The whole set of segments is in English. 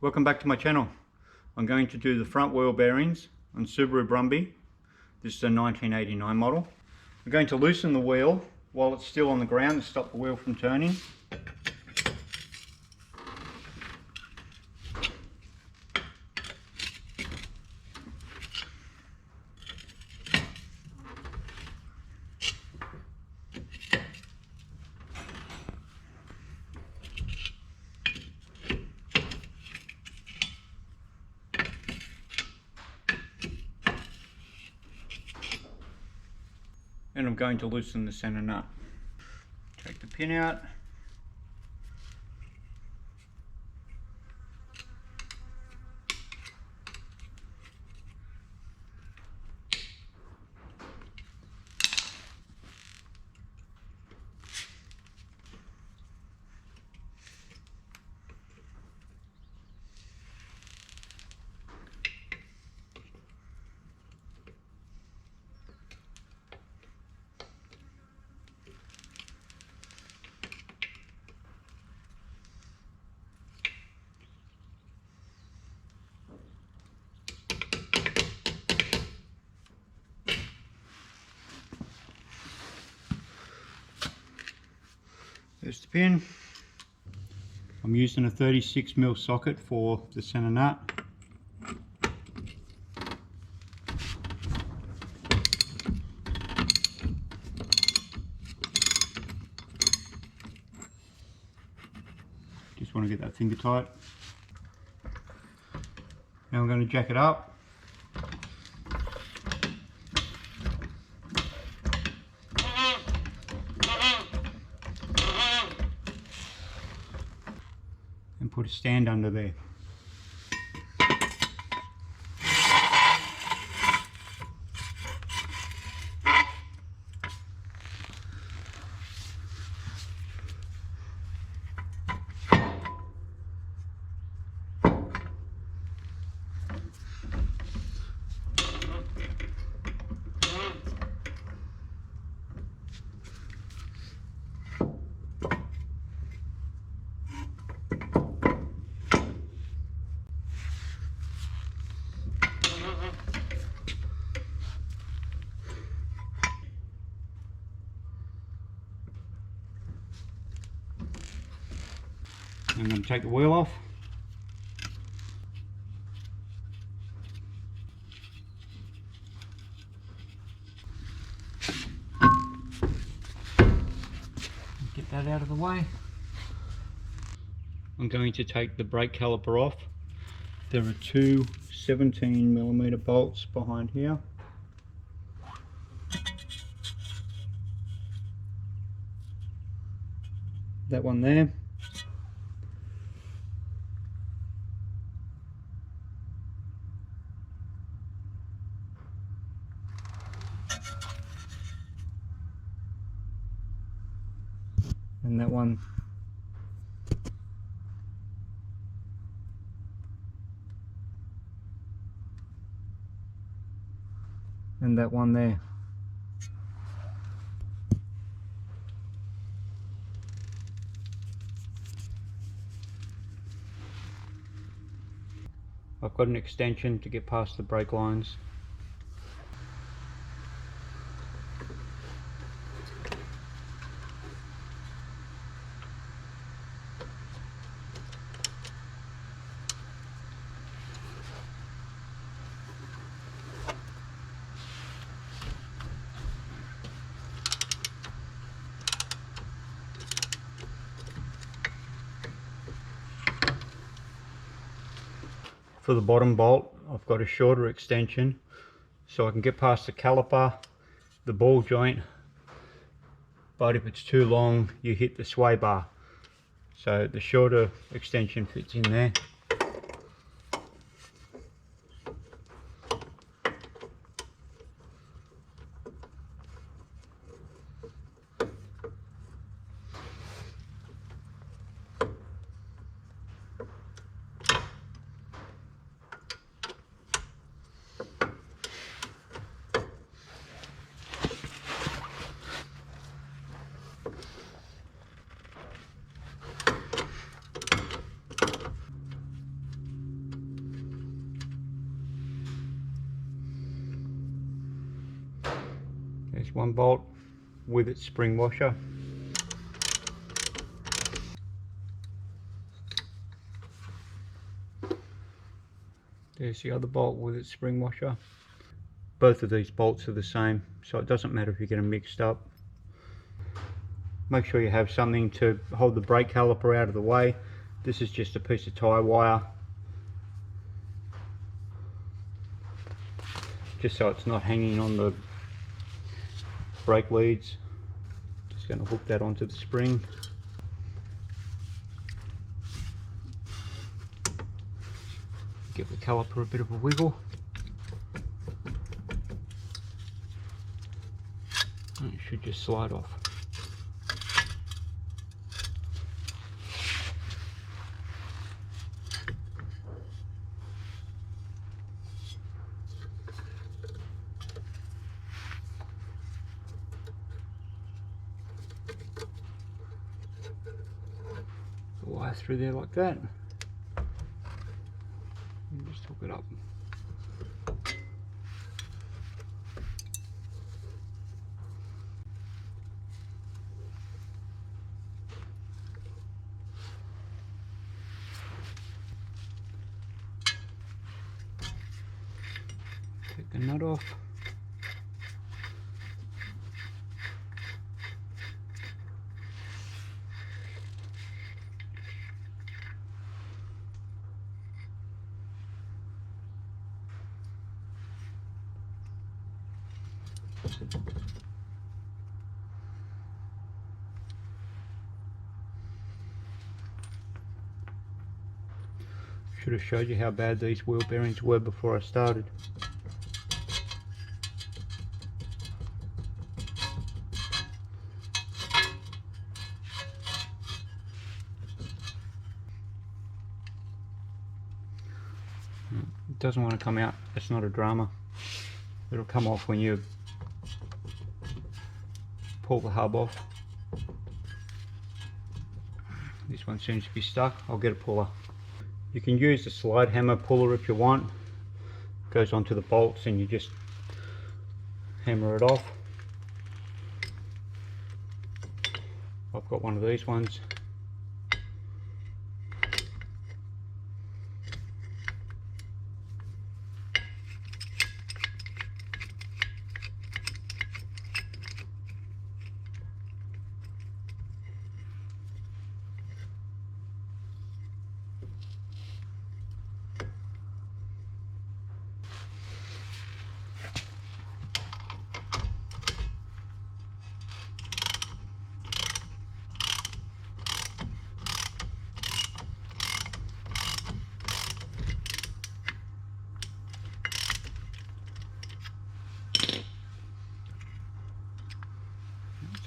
Welcome back to my channel. I'm going to do the front wheel bearings on Subaru Brumby. This is a 1989 model. I'm going to loosen the wheel while it's still on the ground to stop the wheel from turning. And I'm going to loosen the center nut. Take the pin out. There's the pin. I'm using a 36mm socket for the center nut. Just want to get that finger tight. Now I'm going to jack it up. And put a stand under there. I'm going to take the wheel off. Get that out of the way. I'm going to take the brake caliper off. There are two 17mm bolts behind here. That one there. And that one. And that one there. I've got an extension to get past the brake lines. For the bottom bolt, I've got a shorter extension so I can get past the caliper, the ball joint, but if it's too long you hit the sway bar. So the shorter extension fits in there. There's one bolt with its spring washer. There's the other bolt with its spring washer. Both of these bolts are the same, so it doesn't matter if you get them mixed up. Make sure you have something to hold the brake caliper out of the way. This is just a piece of tie wire, just so it's not hanging on the brake leads. Just going to hook that onto the spring. Give the caliper a bit of a wiggle. And it should just slide off. The wire through there like that. And just hook it up. Take the nut off. Should have showed you how bad these wheel bearings were before I started. It doesn't want to come out, it's not a drama. It'll come off when you pull the hub off. This one seems to be stuck. I'll get a puller. You can use the slide hammer puller if you want. It goes onto the bolts and you just hammer it off. I've got one of these ones.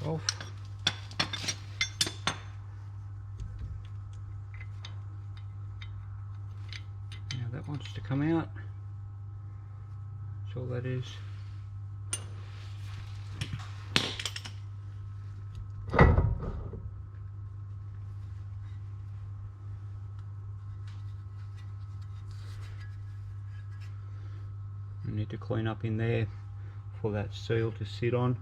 Off. Now that wants to come out. That's all that is. I need to clean up in there for that seal to sit on.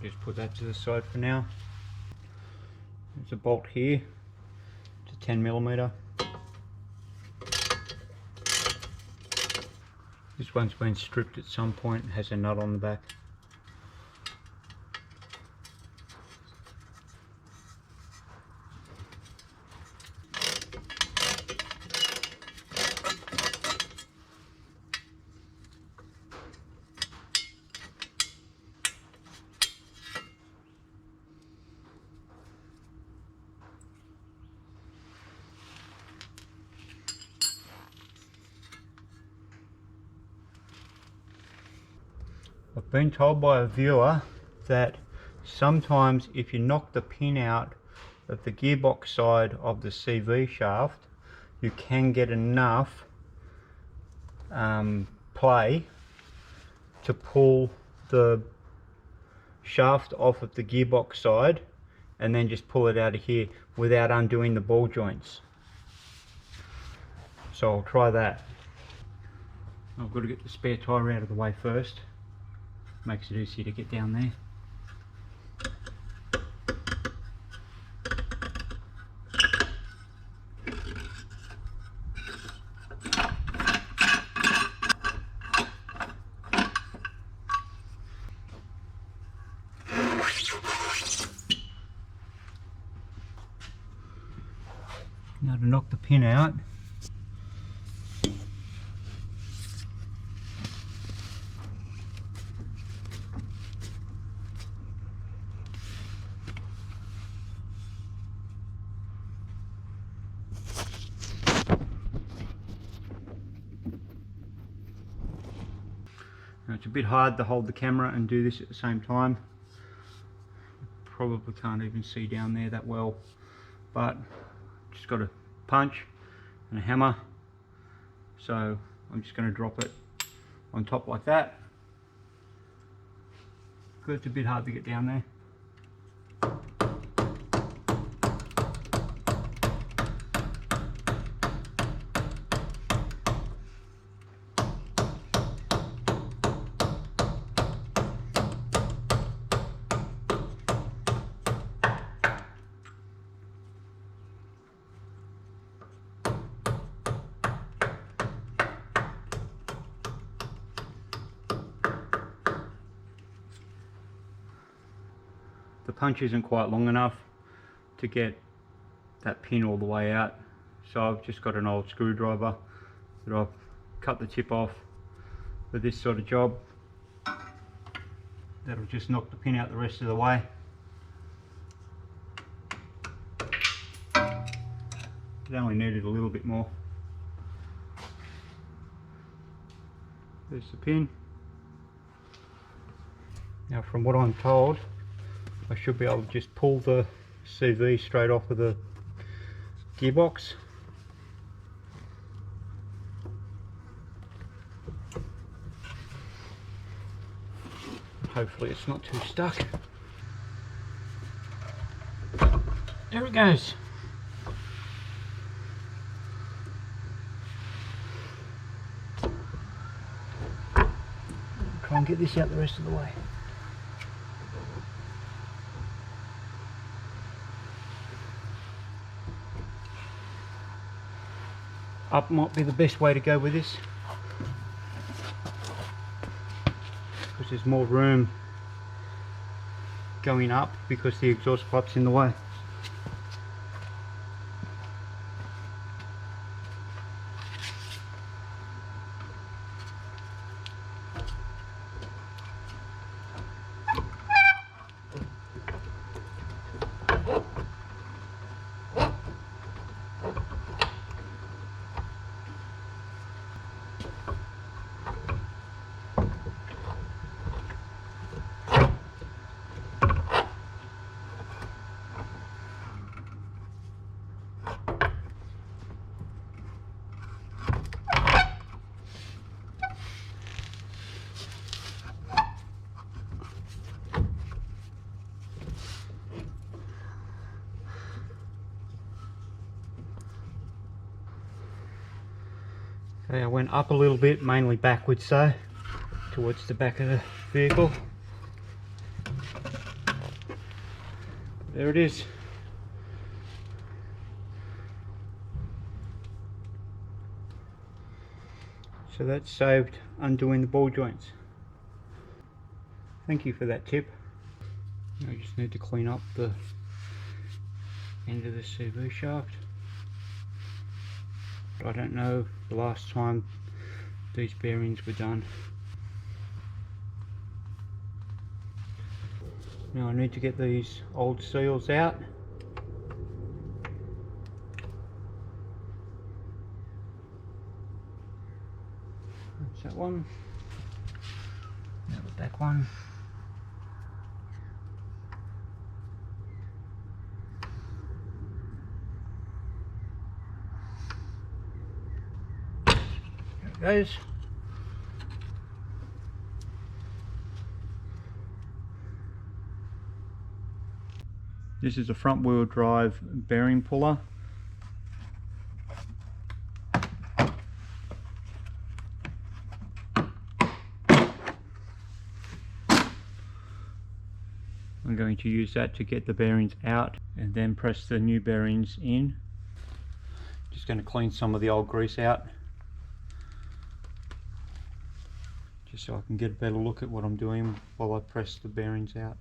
Just put that to the side for now. There's a bolt here. It's a 10mm. This one's been stripped at some point, has a nut on the back. I've been told by a viewer that sometimes if you knock the pin out of the gearbox side of the CV shaft, you can get enough play to pull the shaft off of the gearbox side and then just pull it out of here without undoing the ball joints. so I'll try that. I've got to get the spare tyre out of the way first. Makes it easier to get down there. Now to knock the pin out. Now it's a bit hard to hold the camera and do this at the same time. Probably can't even see down there that well, but just got a punch and a hammer, so I'm just going to drop it on top like that, because it's a bit hard to get down there. The punch isn't quite long enough to get that pin all the way out, so I've just got an old screwdriver that I've cut the tip off for this sort of job. That'll just knock the pin out the rest of the way. It only needed a little bit more. There's the pin. Now, from what I'm told, I should be able to just pull the CV straight off of the gearbox. Hopefully it's not too stuck. There it goes. Try and get this out the rest of the way. Up might be the best way to go with this, because there's more room going up because the exhaust pipe's in the way. Okay, I went up a little bit, mainly backwards so, towards the back of the vehicle. There it is. So that's saved undoing the ball joints. Thank you for that tip. I just need to clean up the end of the CV shaft. I don't know the last time these bearings were done. Now I need to get these old seals out. That's that one. Now the back one. There it goes. This is a front wheel drive bearing puller. That's I'm going to use that to get the bearings out and then press the new bearings in. Just going to clean some of the old grease out, just so I can get a better look at what I'm doing while I press the bearings out.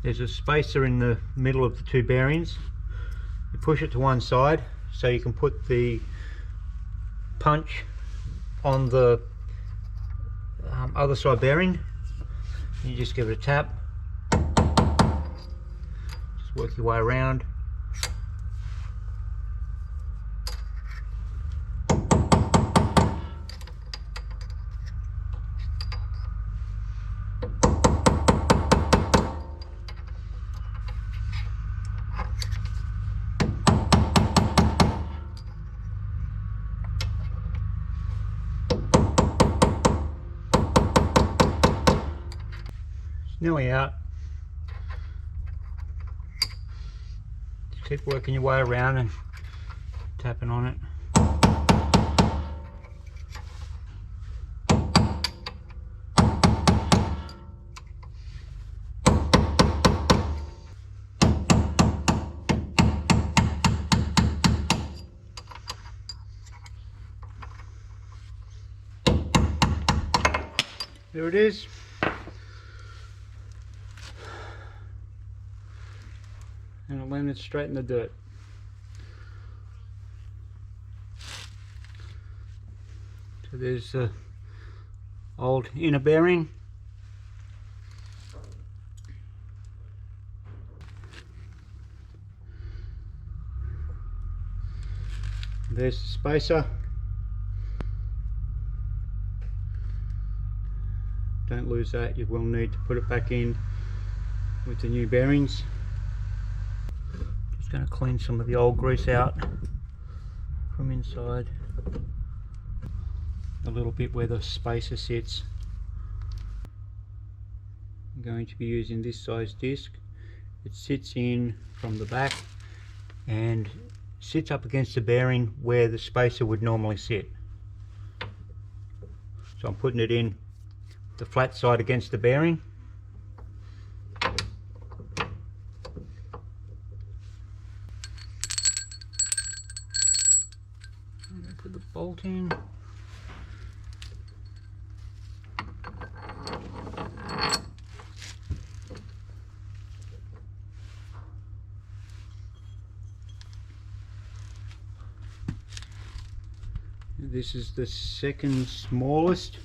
There's a spacer in the middle of the two bearings. You push it to one side so you can put the punch on the other side bearing. You just give it a tap, just work your way around. Nearly out. Just keep working your way around and tapping on it. There it is. And it landed straight in the dirt. So there's the old inner bearing. There's the spacer. Don't lose that, you will need to put it back in with the new bearings. Just going to clean some of the old grease out from inside. A little bit where the spacer sits. I'm going to be using this size disc. It sits in from the back and sits up against the bearing where the spacer would normally sit. So I'm putting it in the flat side against the bearing. I'm going to put the bolt in. This is the second smallest,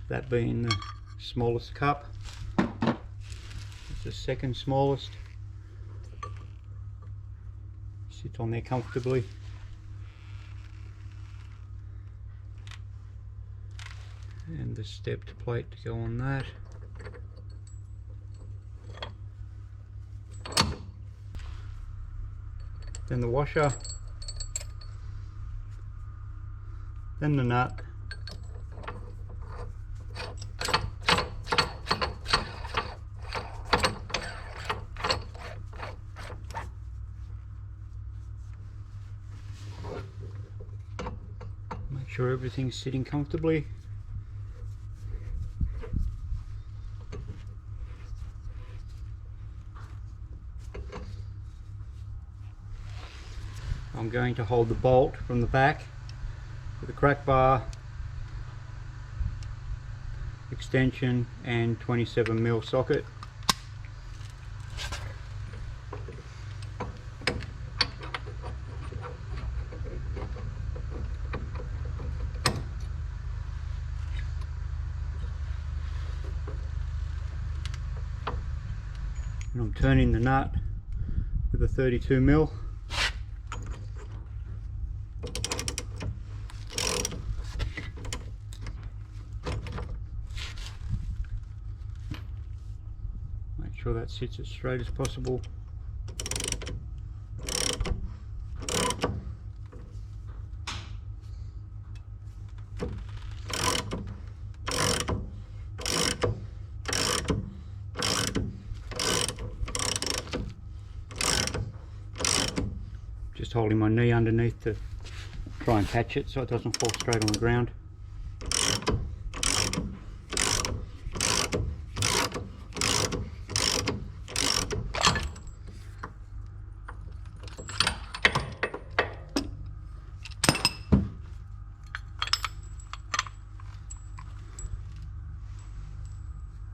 that being the smallest cup. It's the second smallest. Sits on there comfortably. And the stepped plate to go on that. Then the washer. Then the nut. Make sure everything's sitting comfortably. I'm going to hold the bolt from the back with a crack bar, extension and 27mm socket. And I'm turning the nut with a 32mm. Sure that sits as straight as possible. Just holding my knee underneath to try and catch it so it doesn't fall straight on the ground.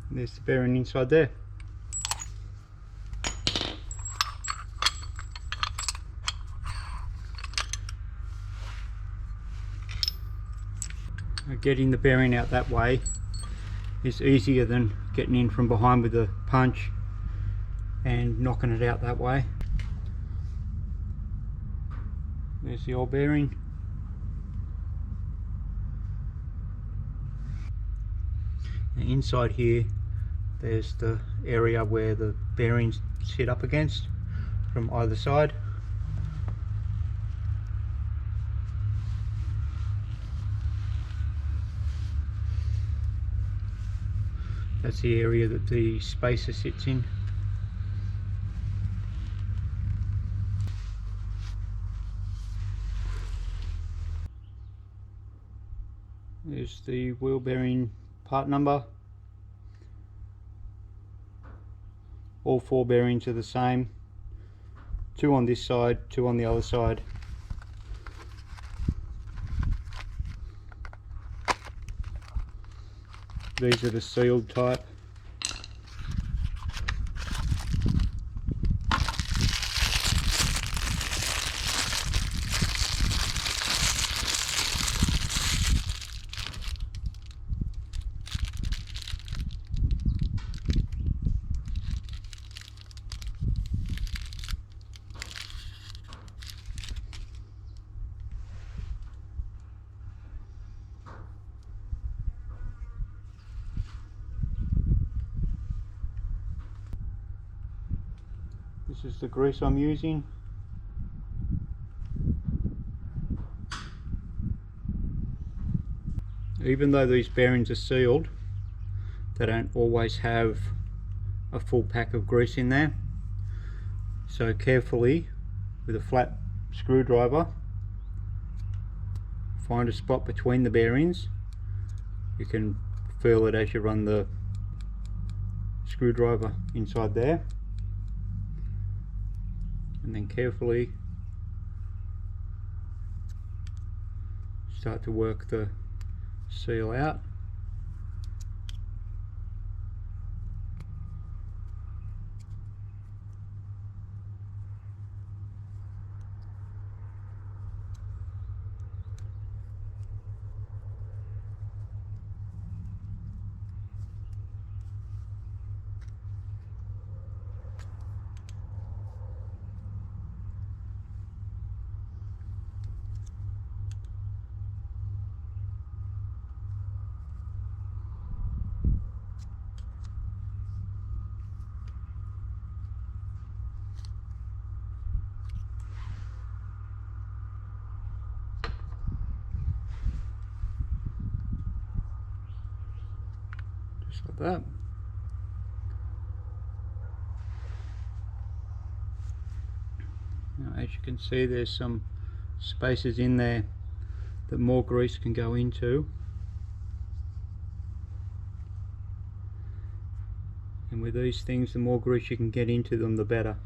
There's the bearing inside there. Getting the bearing out that way is easier than getting in from behind with a punch and knocking it out that way. There's the old bearing. And inside here there's the area where the bearings sit up against from either side. That's the area that the spacer sits in. There's the wheel bearing part number. All 4 bearings are the same. 2 on this side, 2 on the other side. These are the sealed type. This is the grease I'm using. Even though these bearings are sealed, they don't always have a full pack of grease in there. So carefully, with a flat screwdriver, find a spot between the bearings. You can feel it as you run the screwdriver inside there. And then carefully start to work the seal out. Just like that. Now, as you can see, there's some spaces in there that more grease can go into, and with these things, the more grease you can get into them, the better.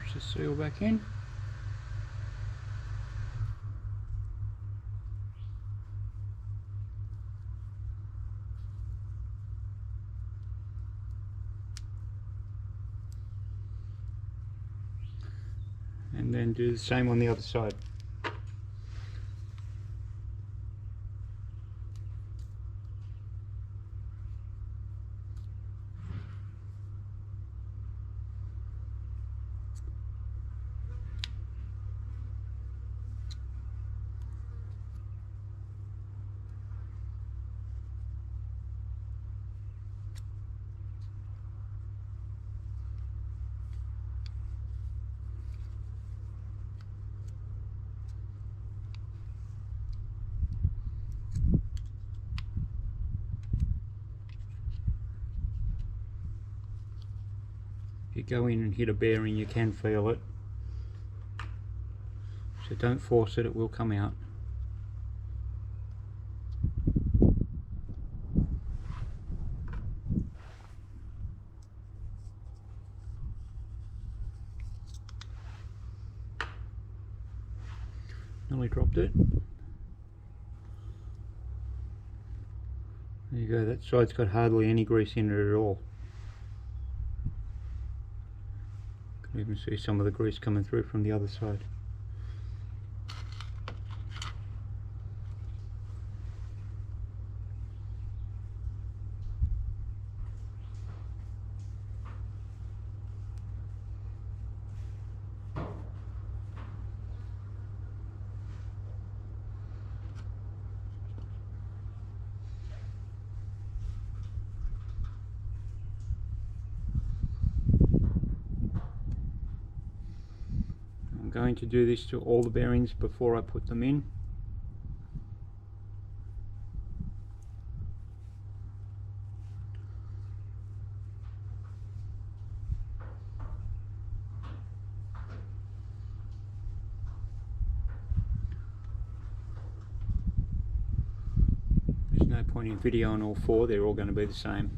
Push the seal back in. And then do the same on the other side. If you go in and hit a bearing, you can feel it. So don't force it, it will come out. Nearly dropped it. There you go, that side's got hardly any grease in it at all. You can see some of the grease coming through from the other side. I'm going to do this to all the bearings before I put them in. There's no point in video on all four, they're all going to be the same.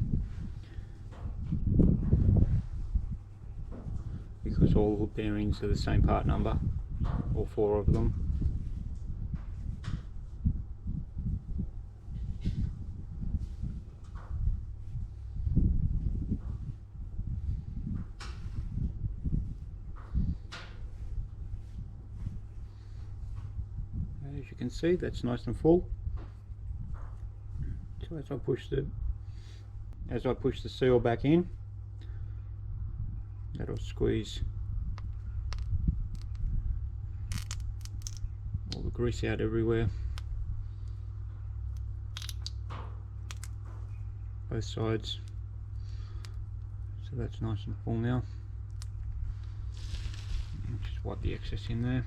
Because all the bearings are the same part number, all four of them. As you can see, that's nice and full. So as I push the seal back in, that'll squeeze all the grease out everywhere, both sides. So that's nice and full now. And just wipe the excess in there.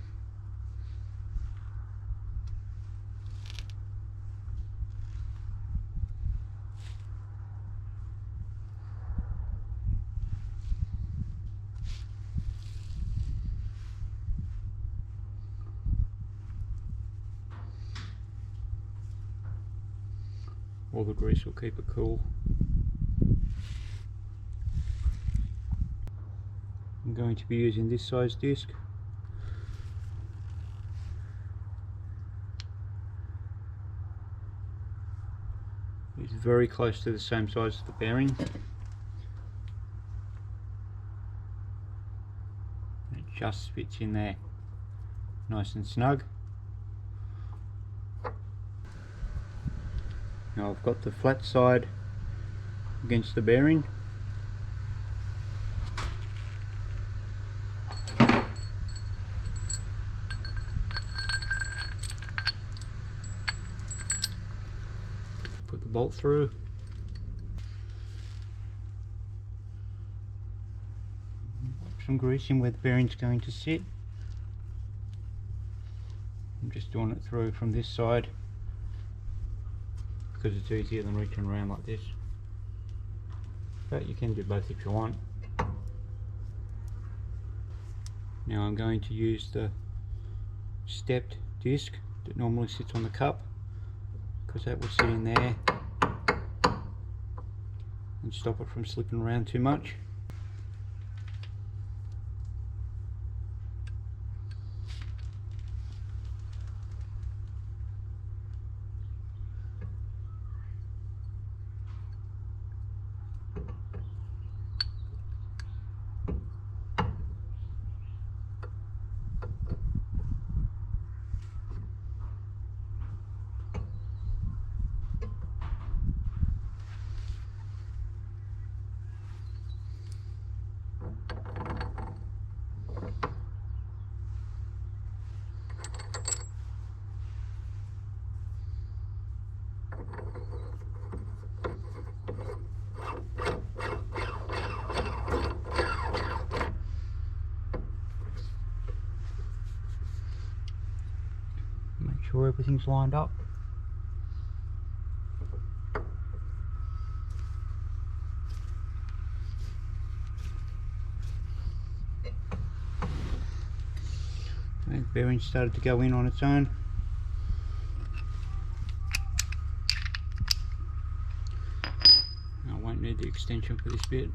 All the grease will keep it cool. I'm going to be using this size disc. It's very close to the same size as the bearing. It just fits in there, nice and snug. Now I've got the flat side against the bearing. Put the bolt through. Put some grease in where the bearing's going to sit. I'm just doing it through from this side, because it's easier than reaching around like this, but you can do both if you want. Now I'm going to use the stepped disc that normally sits on the cup, because that will sit in there and stop it from slipping around too much. Make sure everything's lined up. The bearing started to go in on its own. I won't need the extension for this bit.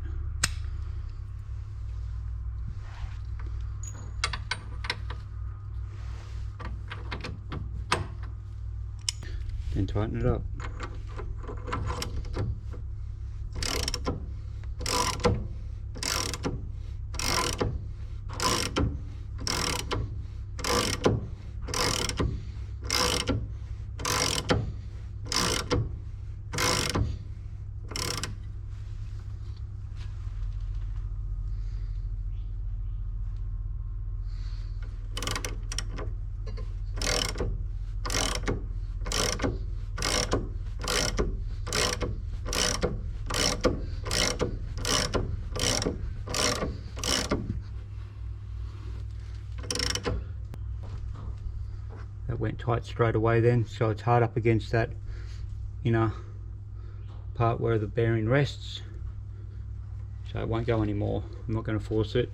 Then tighten it up. That went tight straight away then, so it's hard up against that inner part where the bearing rests, so it won't go anymore. I'm not going to force it.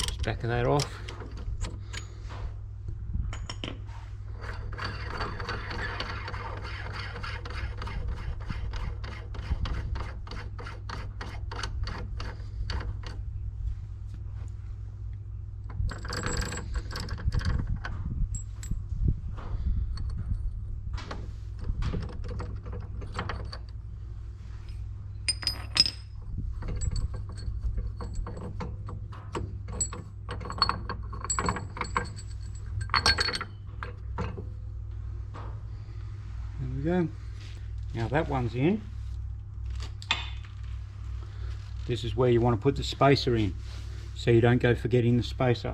Just back of that off. Go. Now that one's in. This is where you want to put the spacer in, so you don't go forgetting the spacer.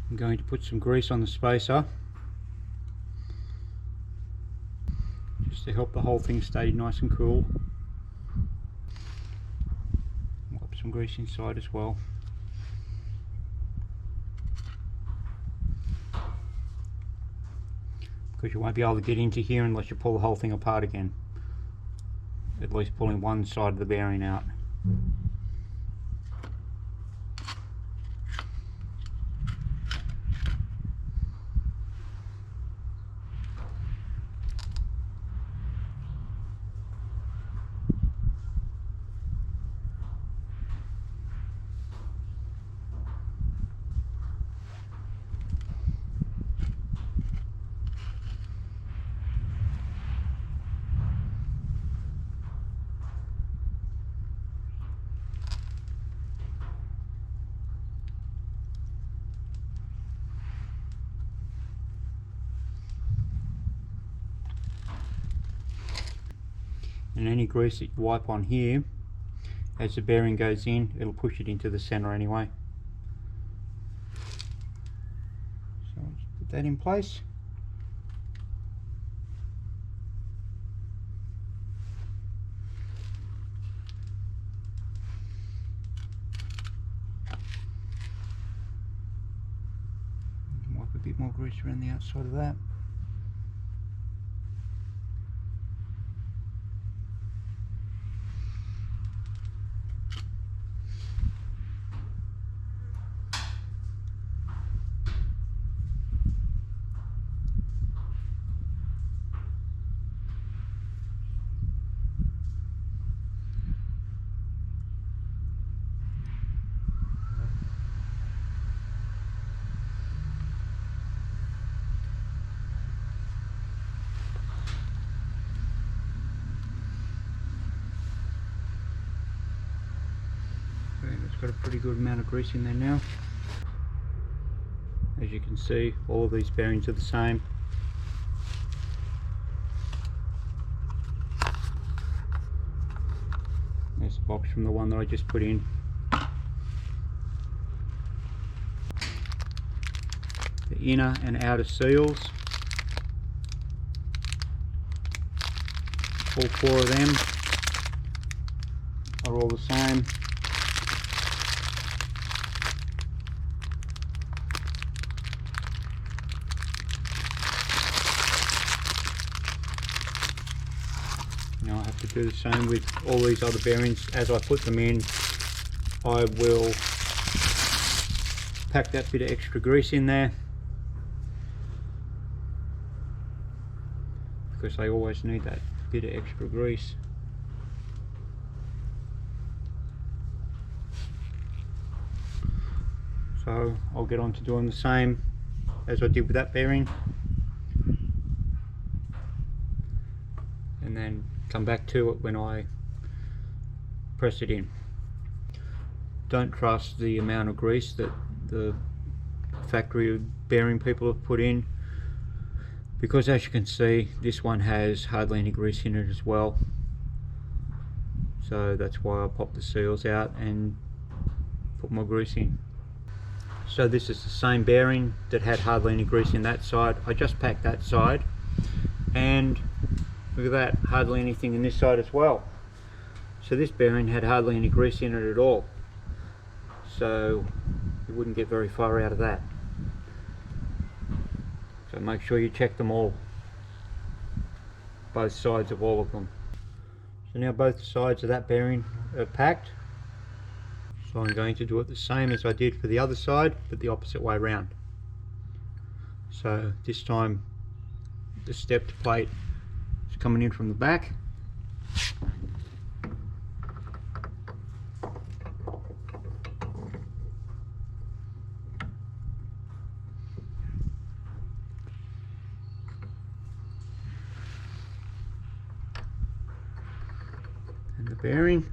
I'm going to put some grease on the spacer just to help the whole thing stay nice and cool. Wipe some grease inside as well. Because you won't be able to get into here unless you pull the whole thing apart again. At least pulling one side of the bearing out. And any grease that you wipe on here, as the bearing goes in, it'll push it into the center anyway. So I'll just put that in place. Wipe a bit more grease around the outside of that. It's got a pretty good amount of grease in there now. As you can see, all of these bearings are the same. There's the box from the one that I just put in. The inner and outer seals, all 4 of them are all the same. Now I have to do the same with all these other bearings. As I put them in, I will pack that bit of extra grease in there, because they always need that bit of extra grease. So I'll get on to doing the same as I did with that bearing, and then come back to it when I press it in. Don't trust the amount of grease that the factory bearing people have put in, because as you can see, this one has hardly any grease in it as well. So that's why I popped the seals out and put more grease in. So this is the same bearing that had hardly any grease in that side. I just packed that side, and look at that, hardly anything in this side as well. So this bearing had hardly any grease in it at all. So you wouldn't get very far out of that. So make sure you check them all, both sides of all of them. So now both sides of that bearing are packed. So I'm going to do it the same as I did for the other side, but the opposite way around. So this time the stepped plate is coming in from the back. And the bearing.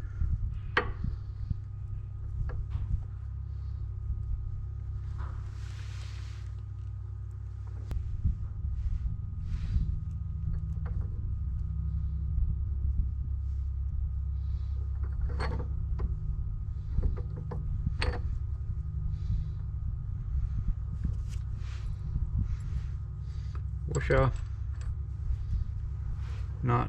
Washer, nut,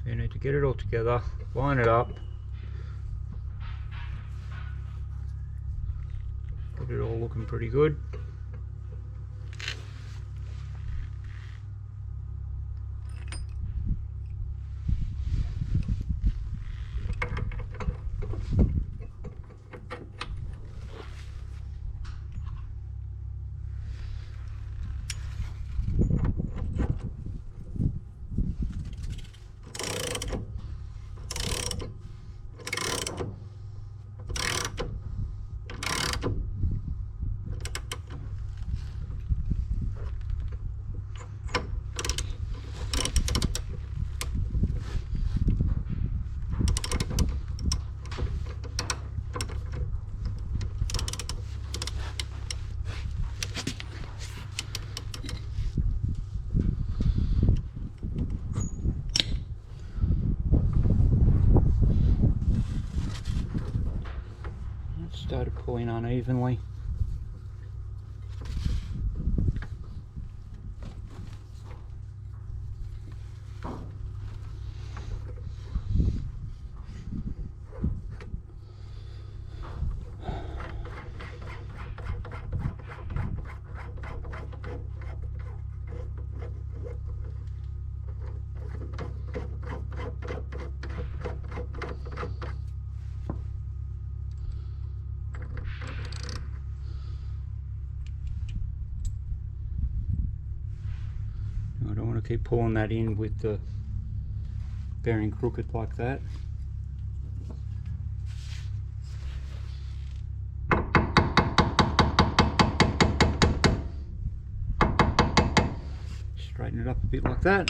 so you need to get it all together, line it up, get it all looking pretty good. Started pulling unevenly. I don't want to keep pulling that in with the bearing crooked like that. Straighten it up a bit like that.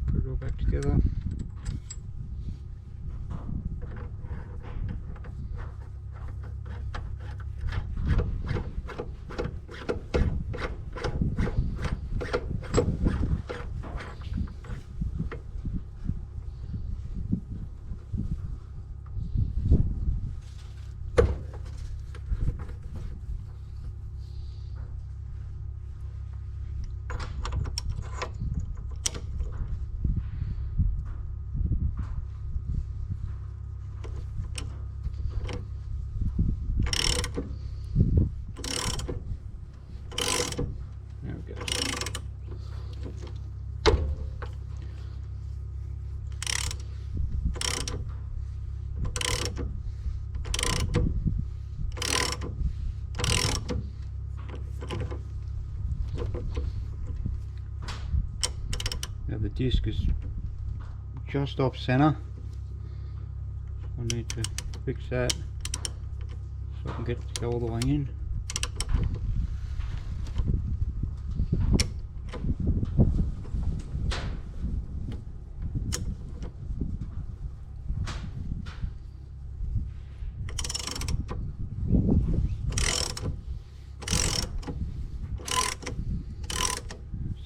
Put it all back together. Now the disc is just off center. I need to fix that so I can get it to go all the way in.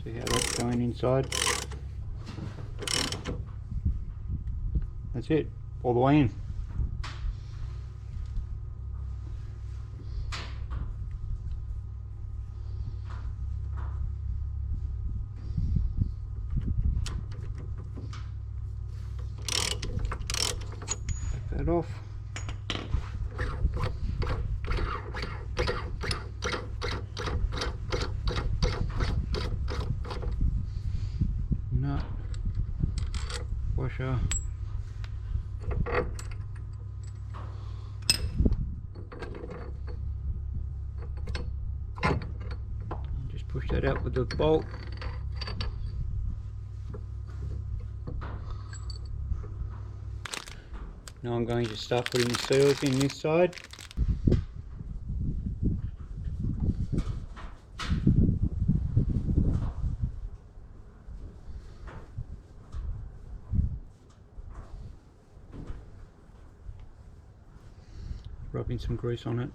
See how that's going inside. That's it, all the way in. Take that off. Nut, washer. Just push that out with the bolt. Now I'm going to start putting the seals in this side. Rubbing some grease on it.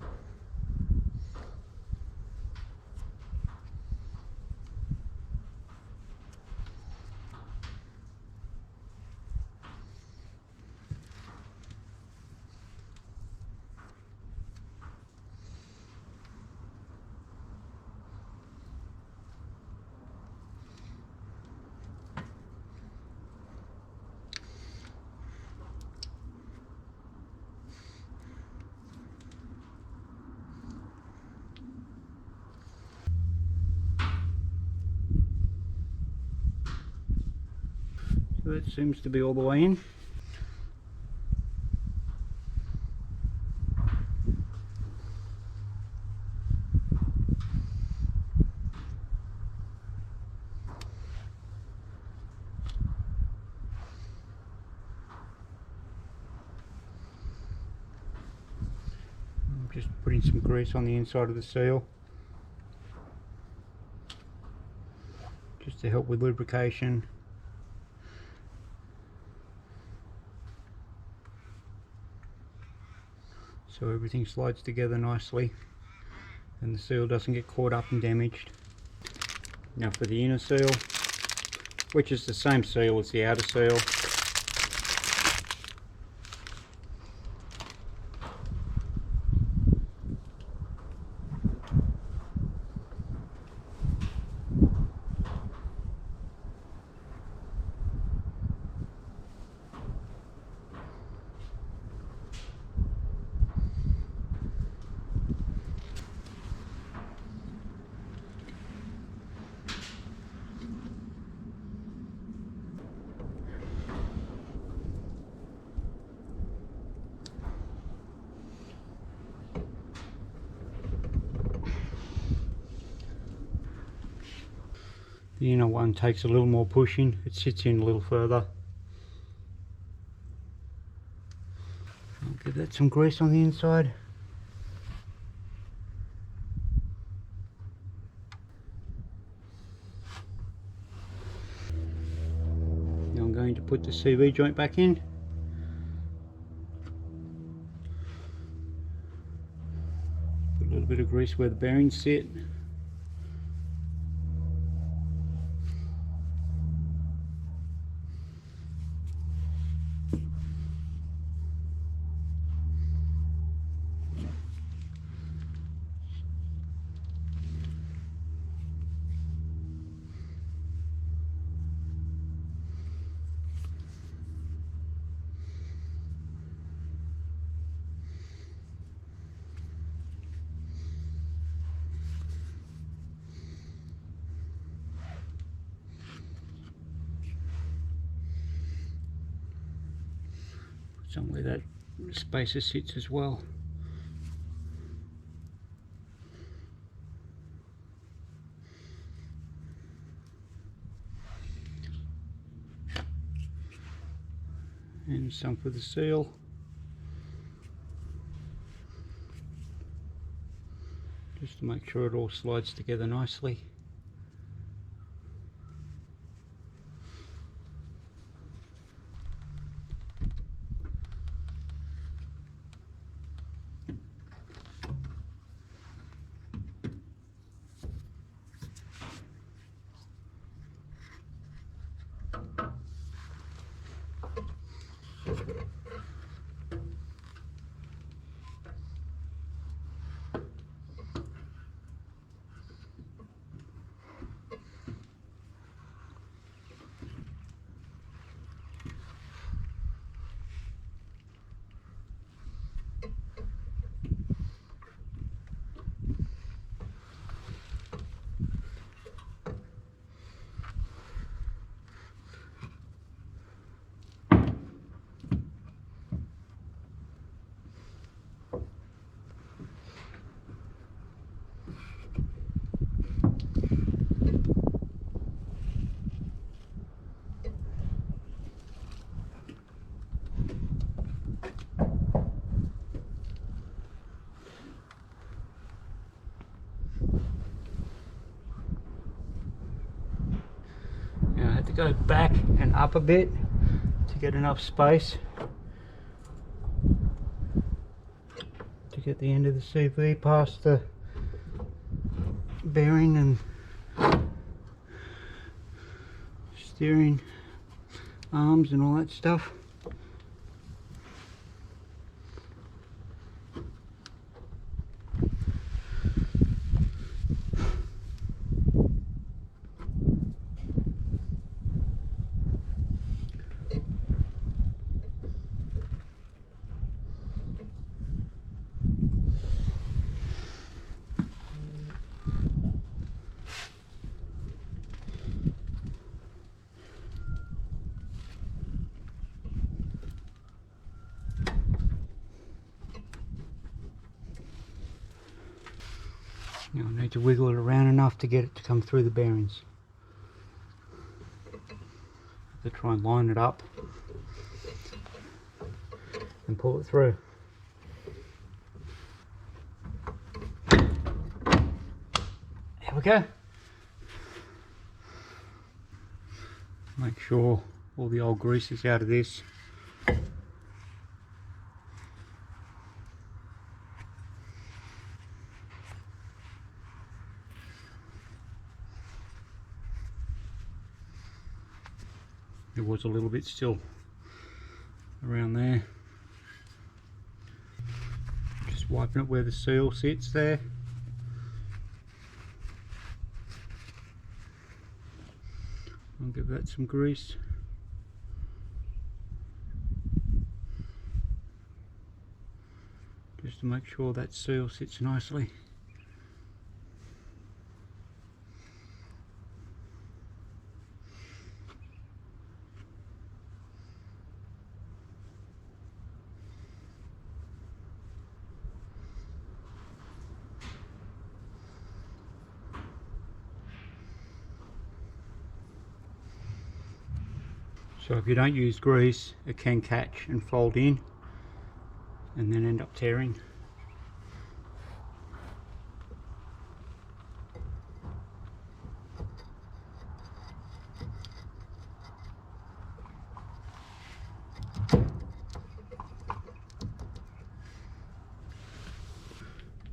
So that seems to be all the way in. I'm just putting some grease on the inside of the seal, just to help with lubrication. So everything slides together nicely and the seal doesn't get caught up and damaged. Now for the inner seal, which is the same seal as the outer seal. The inner one takes a little more pushing, it sits in a little further. Give that some grease on the inside. Now I'm going to put the CV joint back in. Put a little bit of grease where the bearings sit. Somewhere that spacer sits as well. And some for the seal. Just to make sure it all slides together nicely. Now I had to go back and up a bit to get enough space to get the end of the CV past the bearing and steering arms and all that stuff. Now I need to wiggle it around enough to get it to come through the bearings. Have to try and line it up and pull it through. There we go. Make sure all the old grease is out of this. There was a little bit still around there. Just wiping it where the seal sits there. I'll give that some grease. Just to make sure that seal sits nicely. So if you don't use grease, it can catch and fold in, and then end up tearing.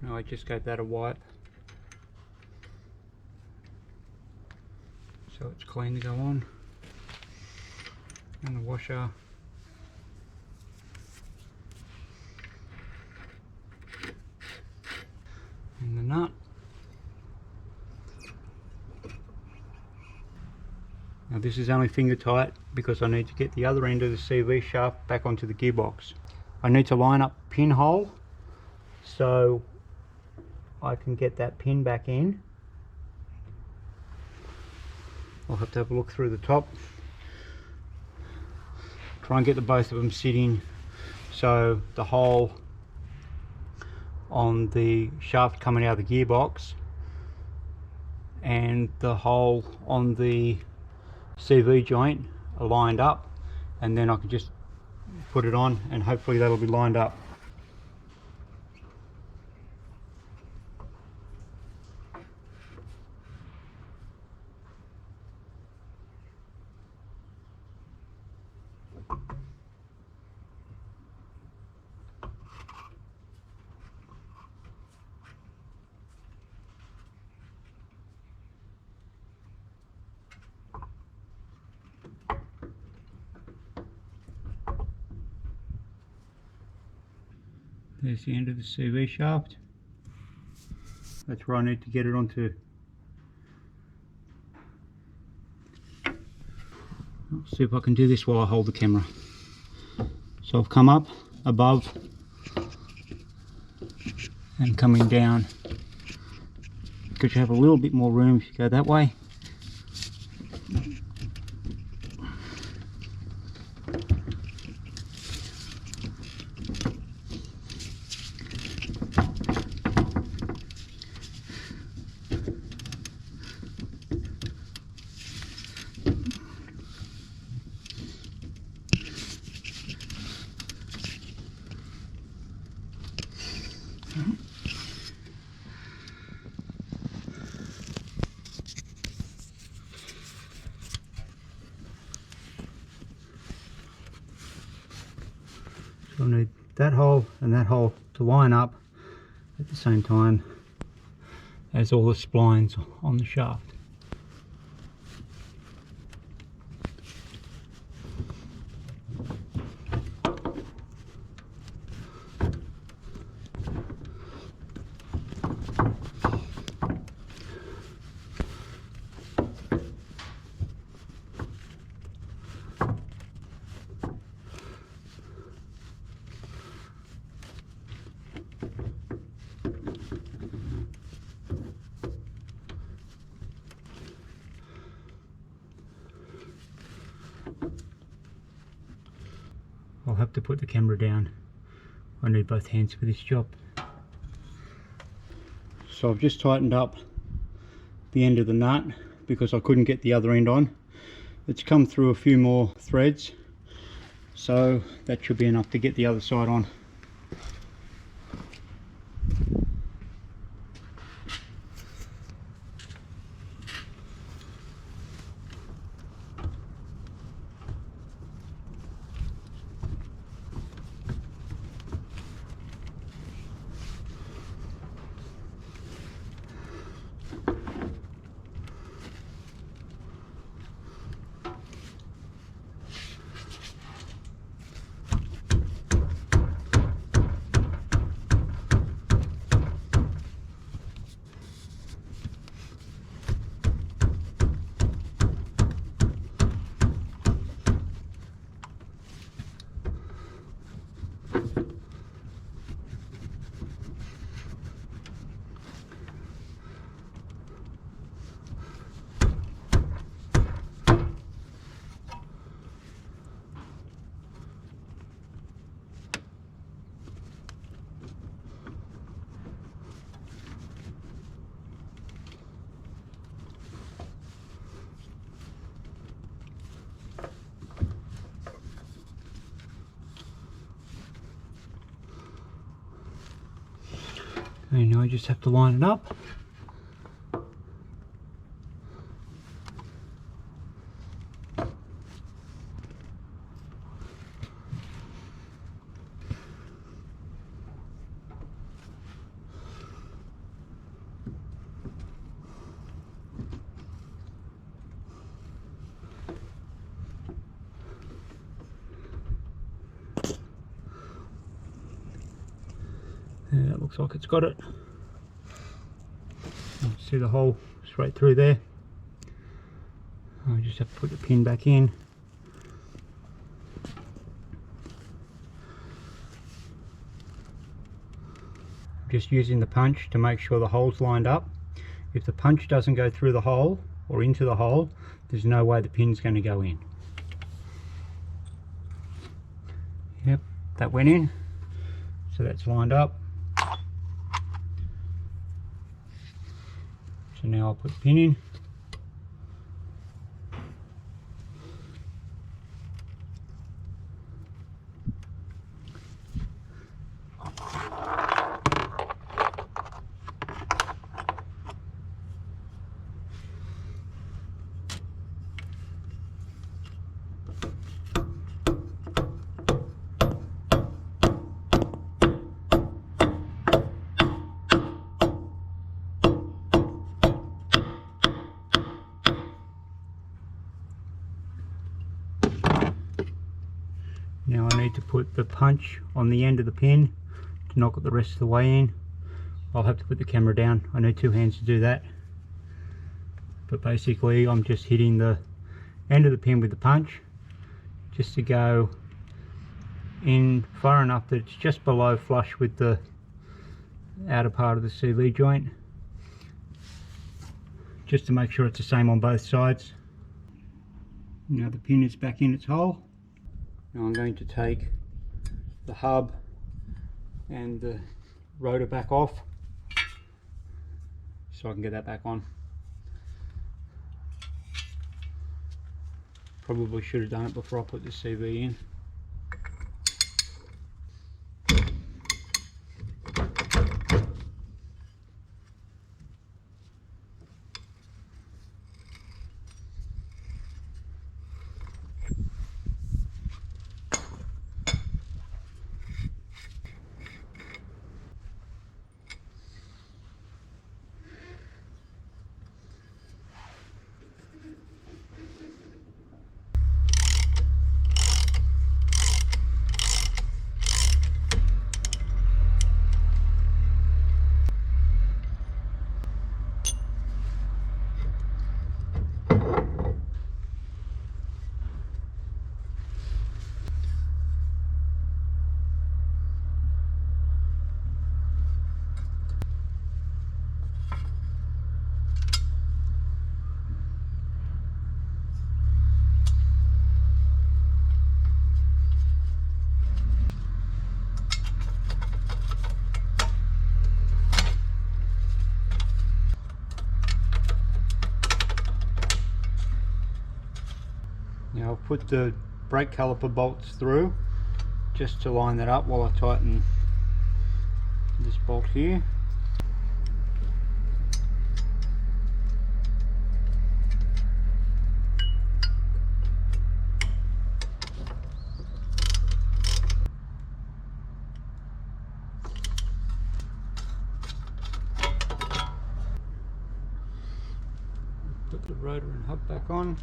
Now I just gave that a wipe, so it's clean to go on, and the washer. And the nut. Now this is only finger tight because I need to get the other end of the CV shaft back onto the gearbox. I need to line up pinhole so I can get that pin back in. I'll have to have a look through the top. Try and get the both of them sitting so the hole on the shaft coming out of the gearbox and the hole on the CV joint are lined up, and then I can just put it on and hopefully that'll be lined up. There's the end of the CV shaft. That's where I need to get it onto. Let's see if I can do this while I hold the camera. So I've come up above and coming down, because you have a little bit more room if you go that way. So I need that hole and that hole to line up at the same time as all the splines on the shaft. I'll have to put the camera down. I need both hands for this job. So I've just tightened up the end of the nut because I couldn't get the other end on. It's come through a few more threads, so that should be enough to get the other side on. And now I just have to line it up. Yeah, it looks like it's got it. You can see the hole straight through there. I just have to put the pin back in. Just using the punch to make sure the hole's lined up. If the punch doesn't go through the hole or into the hole, there's no way the pin's going to go in. Yep, that went in. So that's lined up. So now I'll put the pin in. Now I need to put the punch on the end of the pin to knock it the rest of the way in. I'll have to put the camera down. I need two hands to do that. But basically I'm just hitting the end of the pin with the punch just to go in far enough that it's just below flush with the outer part of the CV joint, just to make sure it's the same on both sides. Now the pin is back in its hole. Now I'm going to take the hub and the rotor back off so I can get that back on. Probably should have done it before I put the CV in. Now I've put the brake caliper bolts through just to line that up while I tighten this bolt here. Put the rotor and hub back on.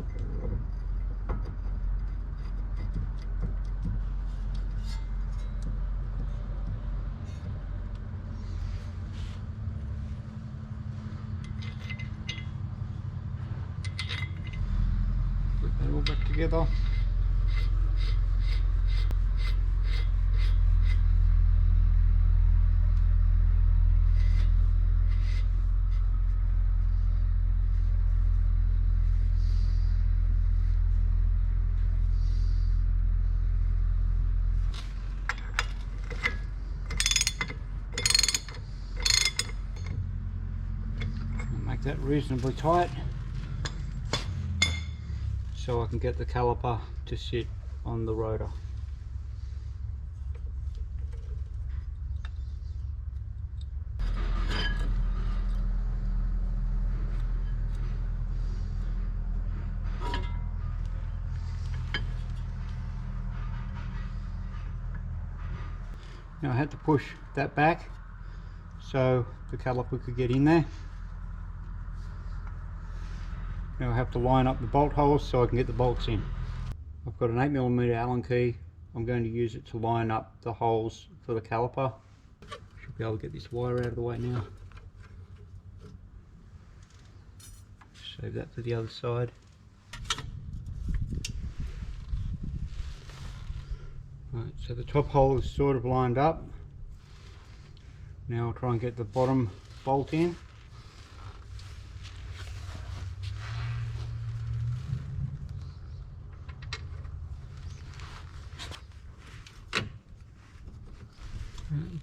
Put that all back together. Make that reasonably tight so I can get the caliper to sit on the rotor. Now I had to push that back so the caliper could get in there. Now I have to line up the bolt holes so I can get the bolts in. I've got an 8mm Allen key. I'm going to use it to line up the holes for the caliper. Should be able to get this wire out of the way now. Save that for the other side. Right, so the top hole is sort of lined up. Now I'll try and get the bottom bolt in.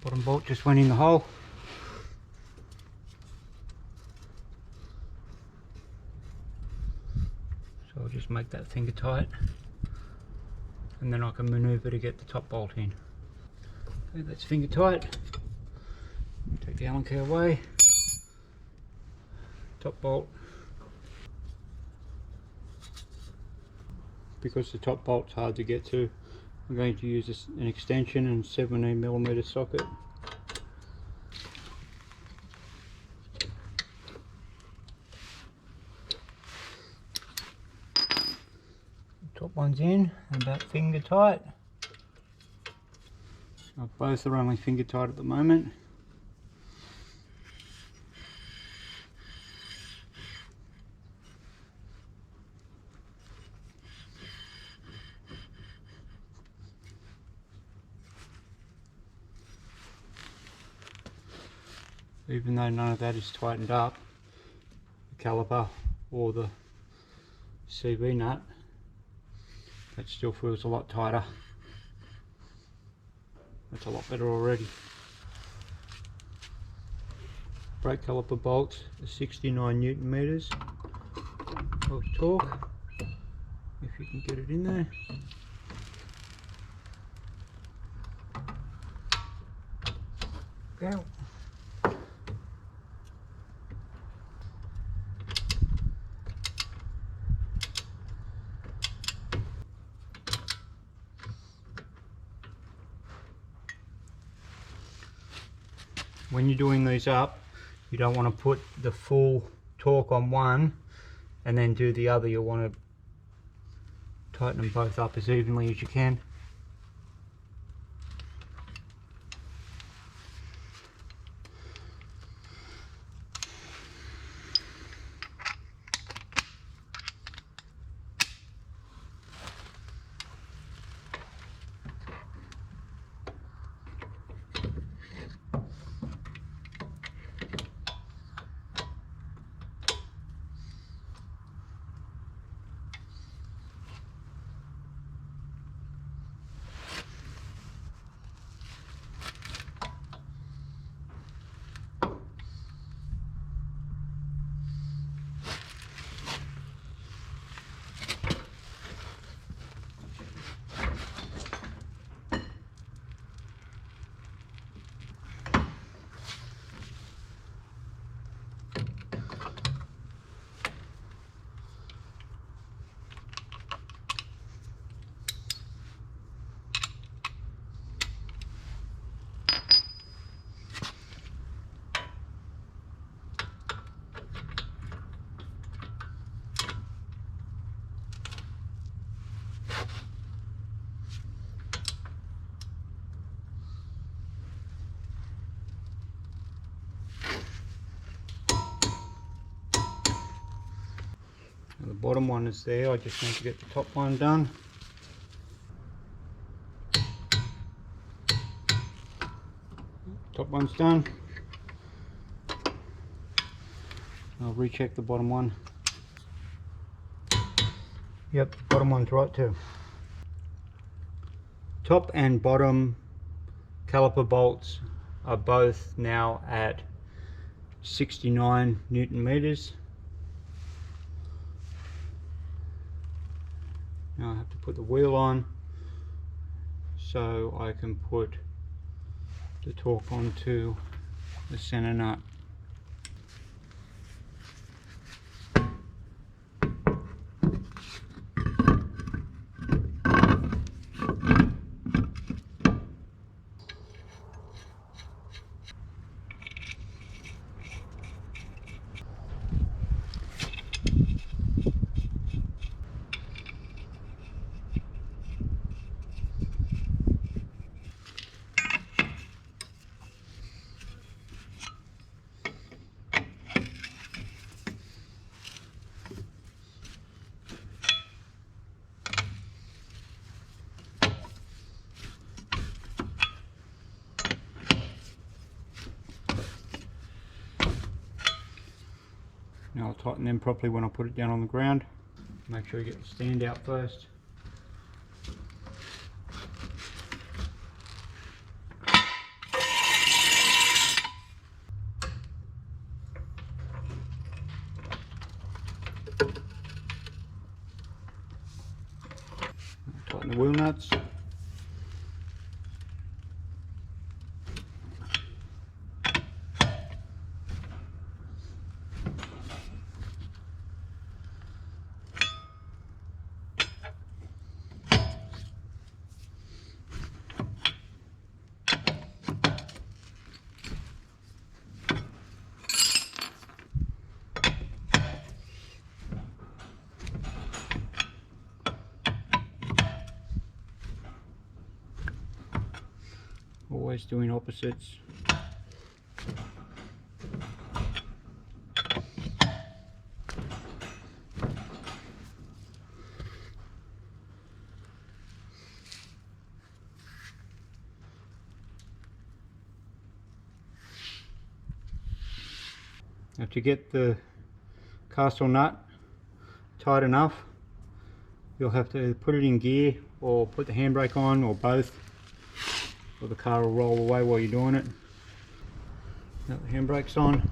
Bottom bolt just went in the hole. So I'll just make that finger tight, and then I can maneuver to get the top bolt in. Okay, that's finger tight. Take the Allen key away. Top bolt. Because the top bolt's hard to get to, I'm going to use an extension and 17mm socket. Top one's in, about finger tight. Both are only finger tight at the moment. Even though none of that is tightened up, the caliper or the CV nut, that still feels a lot tighter. That's a lot better already. Brake caliper bolts are 69 Newton meters of torque, if you can get it in there. Go. When you're doing these up, you don't want to put the full torque on one and then do the other. You want to tighten them both up as evenly as you can. The bottom one is there, I just need to get the top one done. Top one's done. I'll recheck the bottom one. Yep, the bottom one's right too. Top and bottom caliper bolts are both now at 69 Newton meters. Now I have to put the wheel on so I can put the torque onto the center nut. Now I'll tighten them properly when I put it down on the ground. Make sure you get the stand out first. Tighten the wheel nuts. Always doing opposites. Now to get the castle nut tight enough, you'll have to put it in gear or put the handbrake on, or both, or the car will roll away while you're doing it. Now the handbrake's on.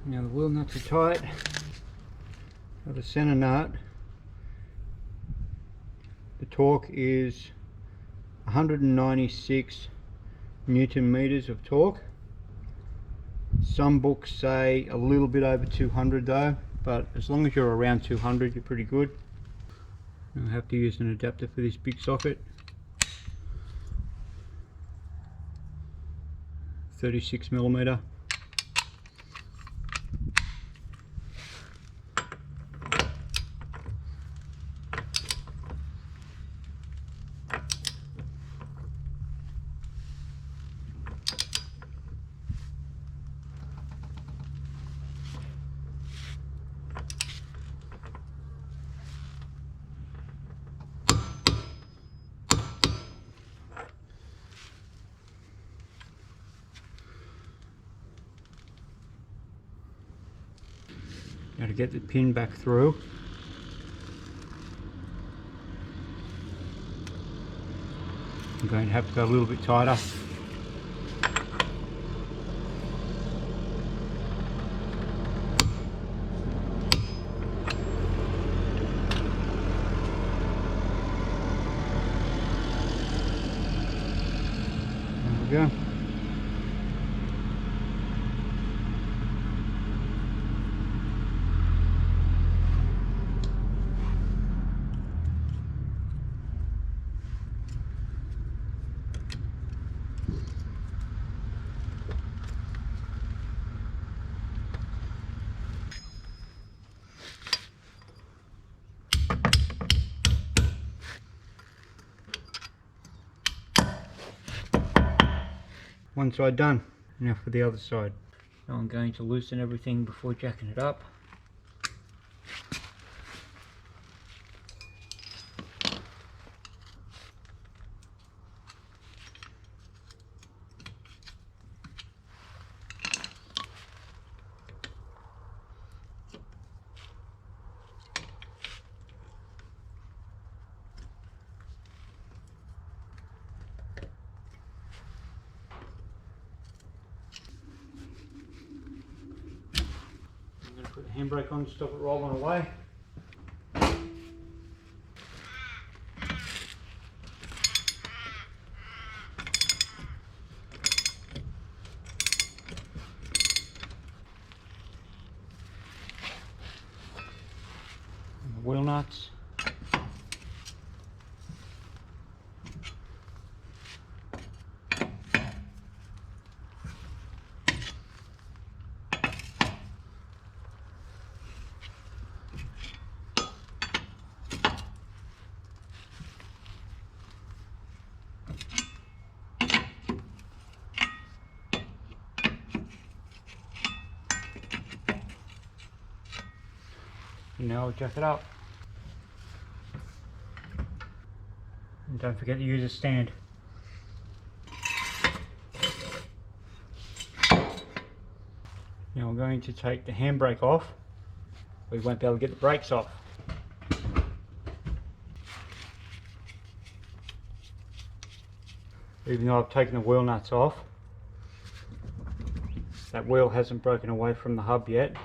Now the wheel nuts are tight. Now the center nut, the torque is 196 Newton meters of torque. Some books say a little bit over 200 though, but as long as you're around 200 you're pretty good. I have to use an adapter for this big socket. 36mm. Now to get the pin back through, I'm going to have to go a little bit tighter. There we go. One side done. Now for the other side. Now I'm going to loosen everything before jacking it up. Put the handbrake on to stop it rolling away. And the wheel nuts. And now I'll jack it up. And don't forget to use a stand. Now I'm going to take the handbrake off. We won't be able to get the brakes off. Even though I've taken the wheel nuts off, that wheel hasn't broken away from the hub yet.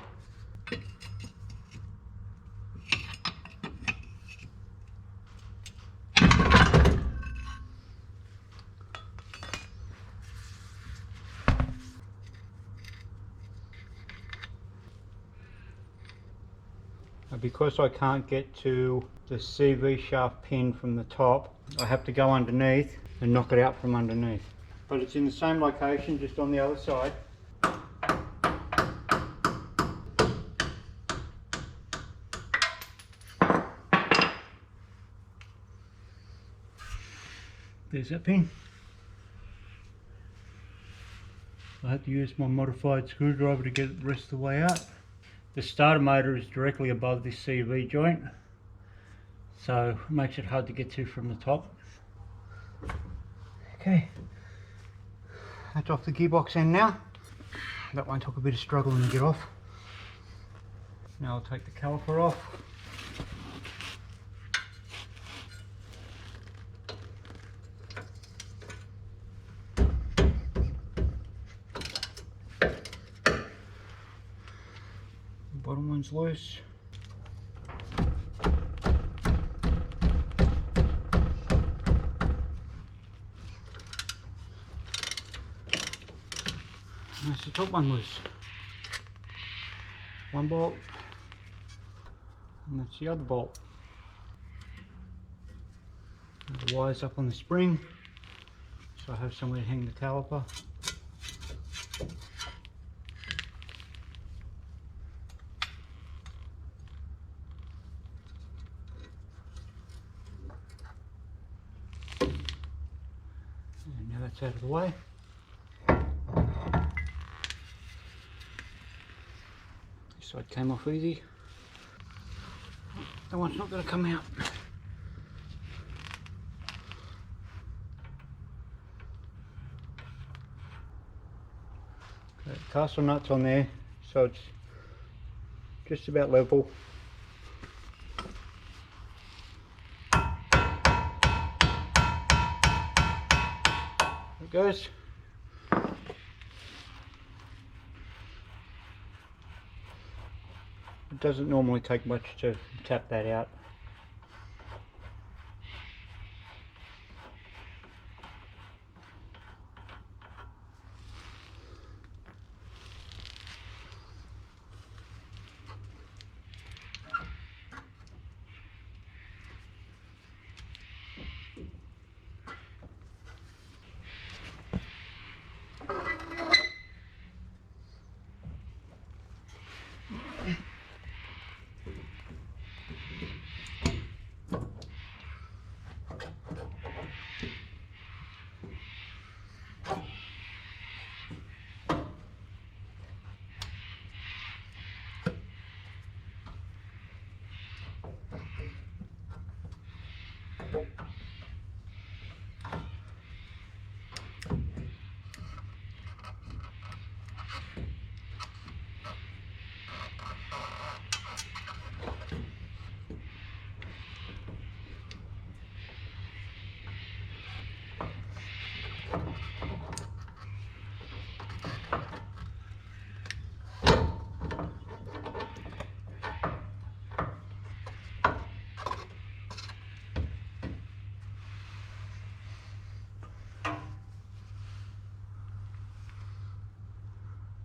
And because I can't get to the CV shaft pin from the top, I have to go underneath and knock it out from underneath. But it's in the same location, just on the other side. There's that pin. I have to use my modified screwdriver to get it the rest of the way out. The starter motor is directly above this CV joint, so it makes it hard to get to from the top. Okay, that's off the gearbox end now. That one took a bit of struggling to get off. Now I'll take the caliper off. The bottom one's loose. That's the top one loose. One bolt, and that's the other bolt. The wire's up on the spring, so I have somewhere to hang the caliper. And now that's out of the way. So it came off easy. That one's not going to come out. Okay, castle nuts on there, so it's just about level. There it goes. It doesn't normally take much to tap that out.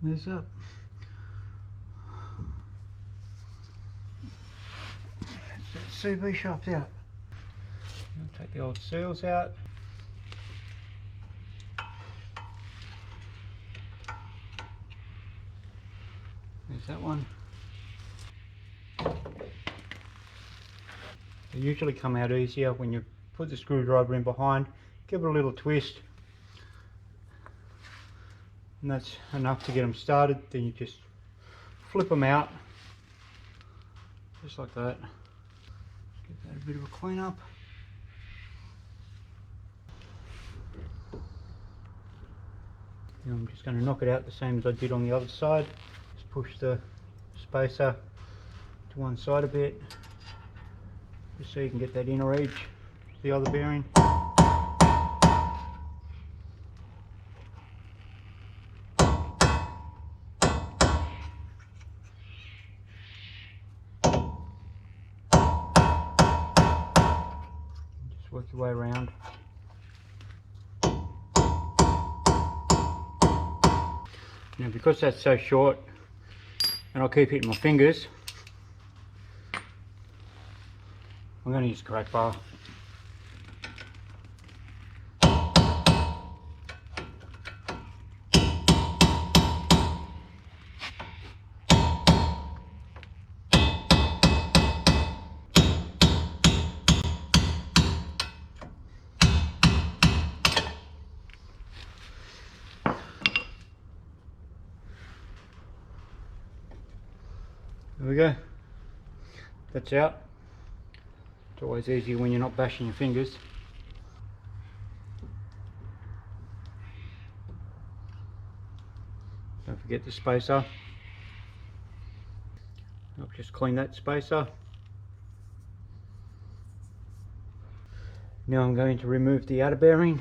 There's up. That CV shaft out. I'll take the old seals out. There's that one. They usually come out easier when you put the screwdriver in behind, give it a little twist, and that's enough to get them started. Then you just flip them out just like that. Give that a bit of a clean up. Now I'm just going to knock it out the same as I did on the other side. Just push the spacer to one side a bit, just so you can get that inner edge of the other bearing. Just work your way around. Now because that's so short and I'll keep hitting my fingers, I'm going to use a crack bar. There we go. That's out. It's always easier when you're not bashing your fingers. Don't forget the spacer. I'll just clean that spacer. Now I'm going to remove the outer bearing.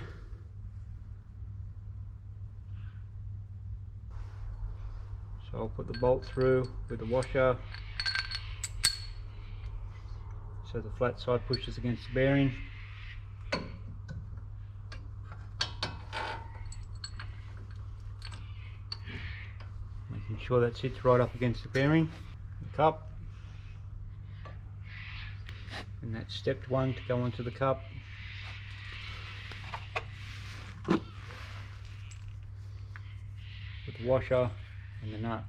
So I'll put the bolt through with the washer, so the flat side pushes against the bearing. Making sure that sits right up against the bearing, the cup. And that's stepped one to go onto the cup. With the washer and the nut.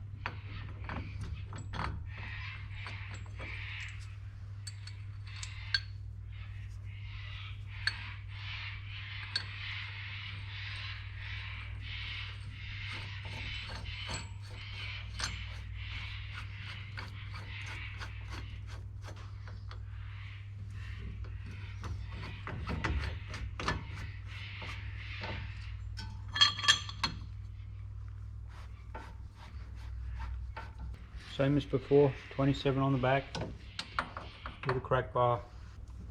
Same as before, 27 on the back with a crack bar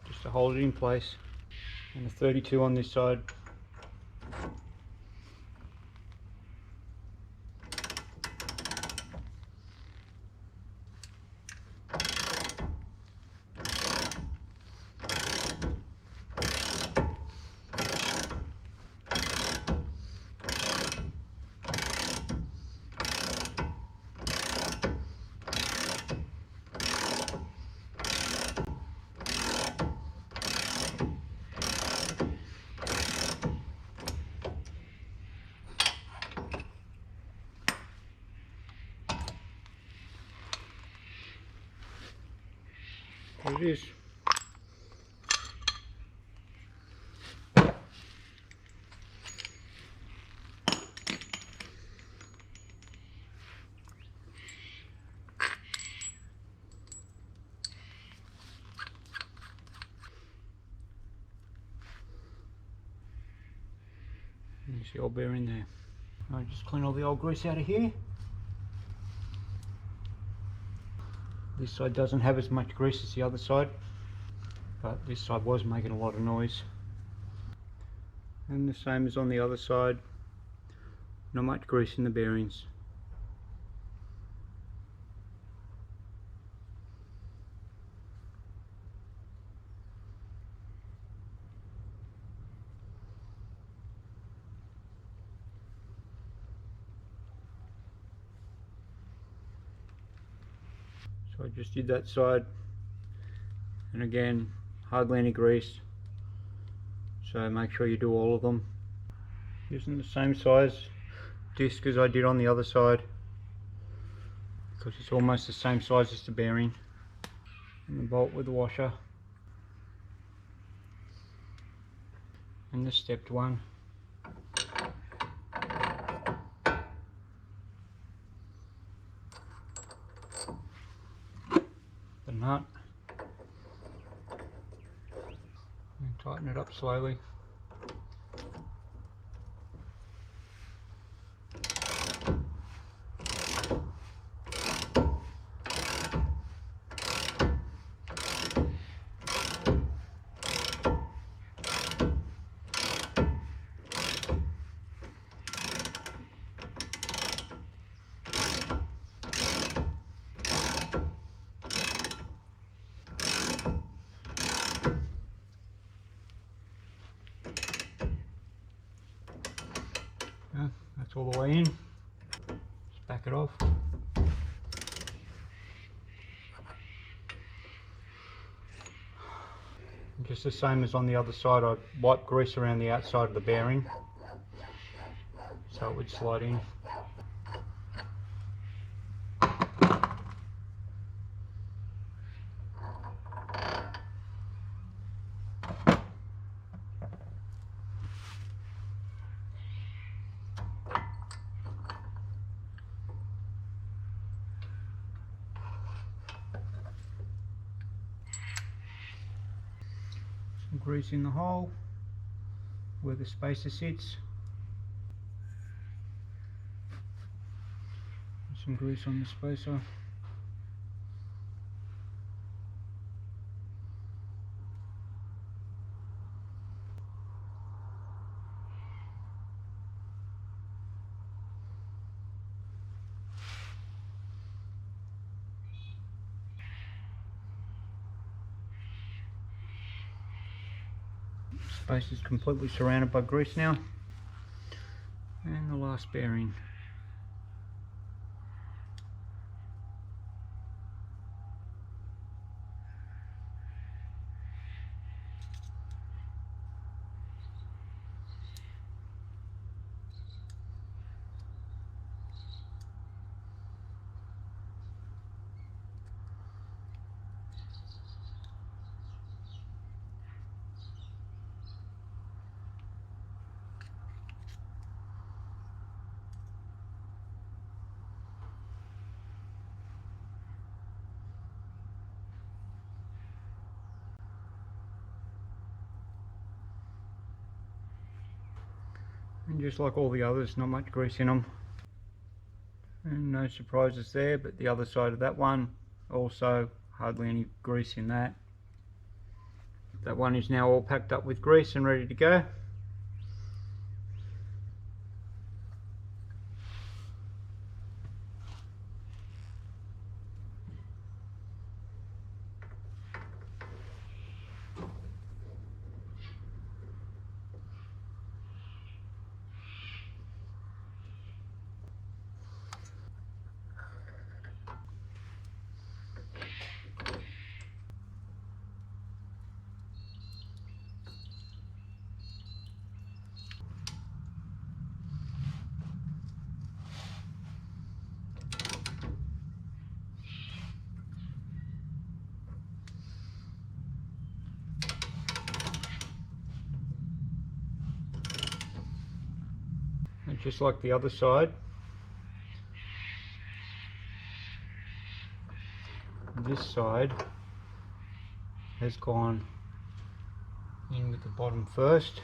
just to hold it in place, and a 32 on this side. There it is. You see old bearing there. I'll just clean all the old grease out of here. This side doesn't have as much grease as the other side, but this side was making a lot of noise. And the same as on the other side, not much grease in the bearings. So I just did that side, and again, hardly any grease, so make sure you do all of them. Using the same size disc as I did on the other side, because it's almost the same size as the bearing, and the bolt with the washer, and the stepped one. The nut and tighten it up slowly. That's all the way in. Just back it off. And just the same as on the other side, I wipe grease around the outside of the bearing so it would slide in. Some grease in the hole where the spacer sits. Some grease on the spacer. Space is completely surrounded by grease now. And the last bearing. And just like all the others, not much grease in them. And no surprises there, but the other side of that one, also hardly any grease in that. That one is now all packed up with grease and ready to go. And just like the other side, this side has gone in with the bottom first.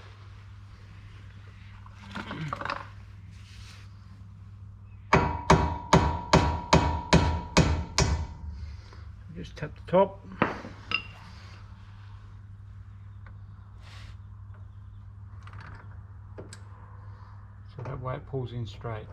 Just tap the top. So that way it pulls in straight.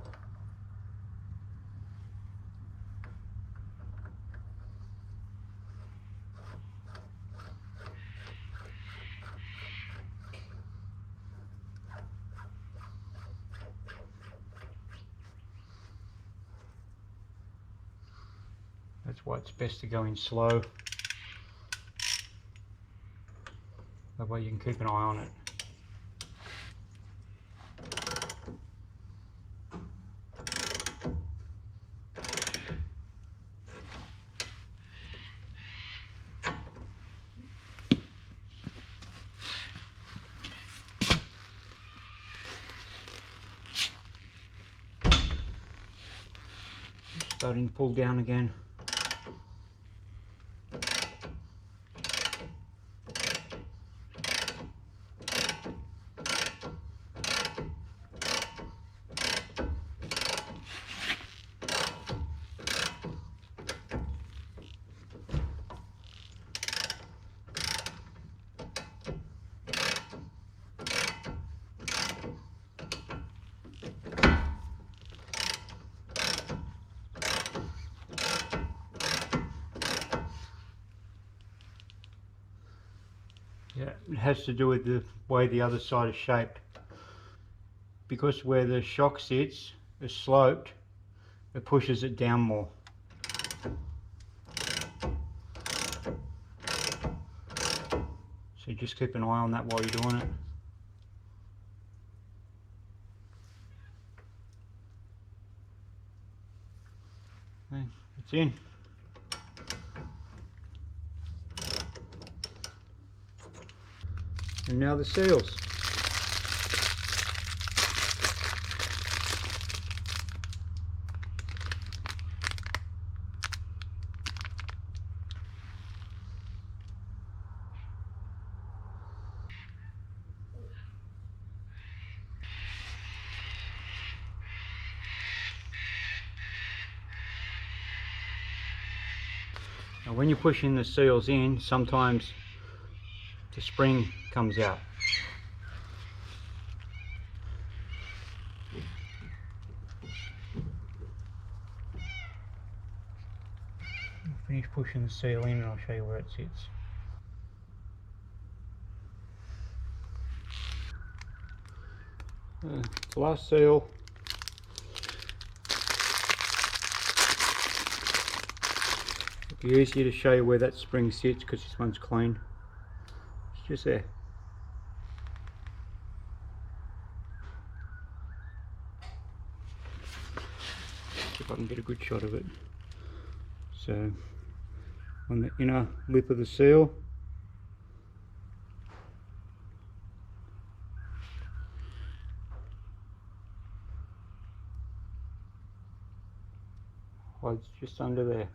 That's why it's best to go in slow. That way you can keep an eye on it. Starting to pull down again. it has to do with the way the other side is shaped. Because where the shock sits is sloped, it pushes it down more. So just keep an eye on that while you're doing it. Okay, it's in. And now the seals. Now when you're pushing the seals in, sometimes the spring comes out. I'll finish pushing the seal in and I'll show you where it sits. Last seal. It'll be easier to show you where that spring sits because this one's clean. It's just there. See if I can get a good shot of it. So on the inner lip of the seal, hides just under there.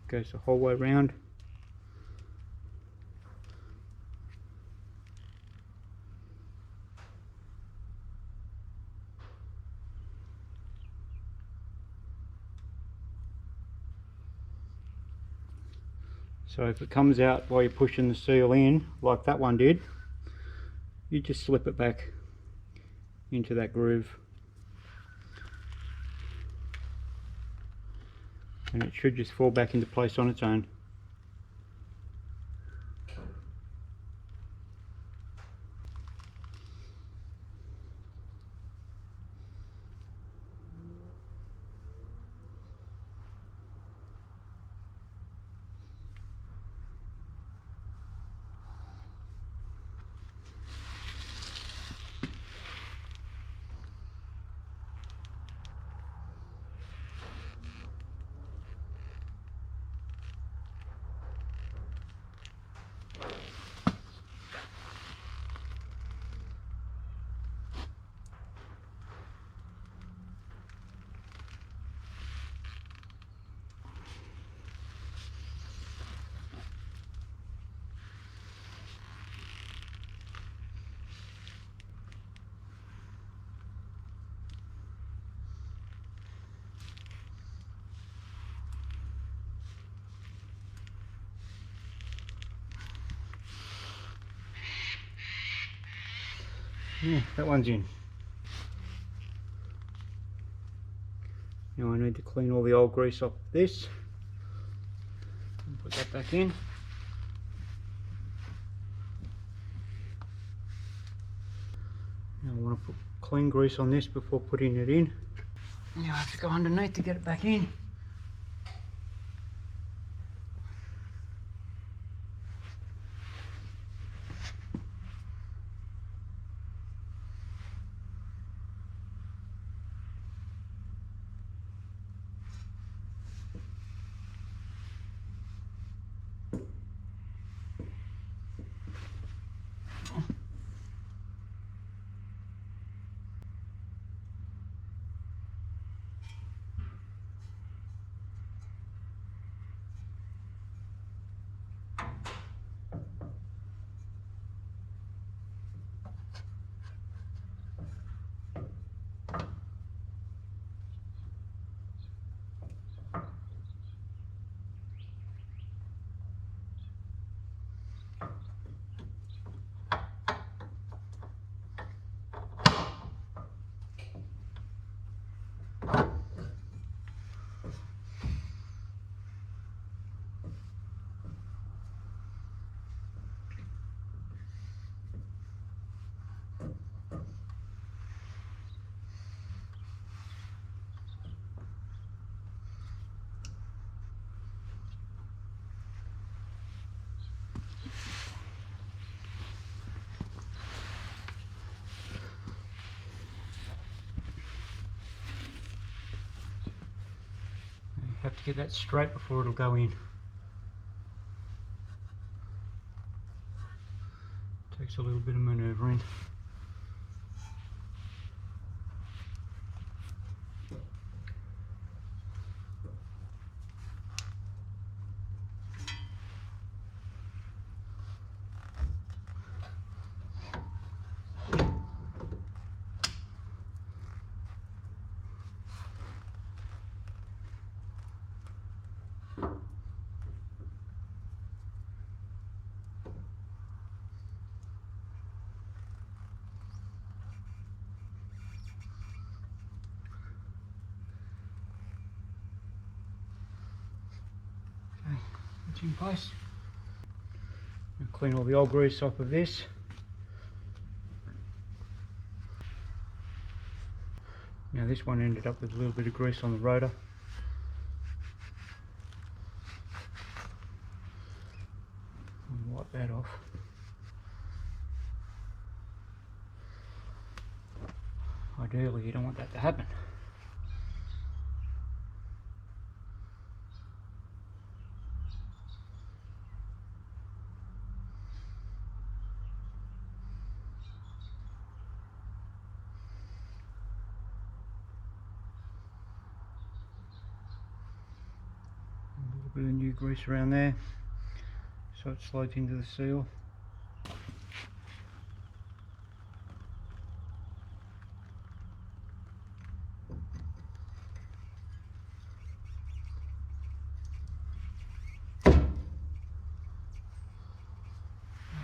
Goes the whole way around. So if it comes out while you're pushing the seal in, like that one did, you just slip it back into that groove. And it should just fall back into place on its own. Yeah, that one's in. Now I need to clean all the old grease off this and put that back in. Now I want to put clean grease on this before putting it in. Now I have to go underneath to get it back in. have to get that straight before it'll go in. Takes a little bit of manoeuvring. It's in place. I'll clean all the old grease off of this. Now this one ended up with a little bit of grease on the rotor. I'll wipe that off. Ideally you don't want that to happen. Bit of new grease around there so it slides into the seal.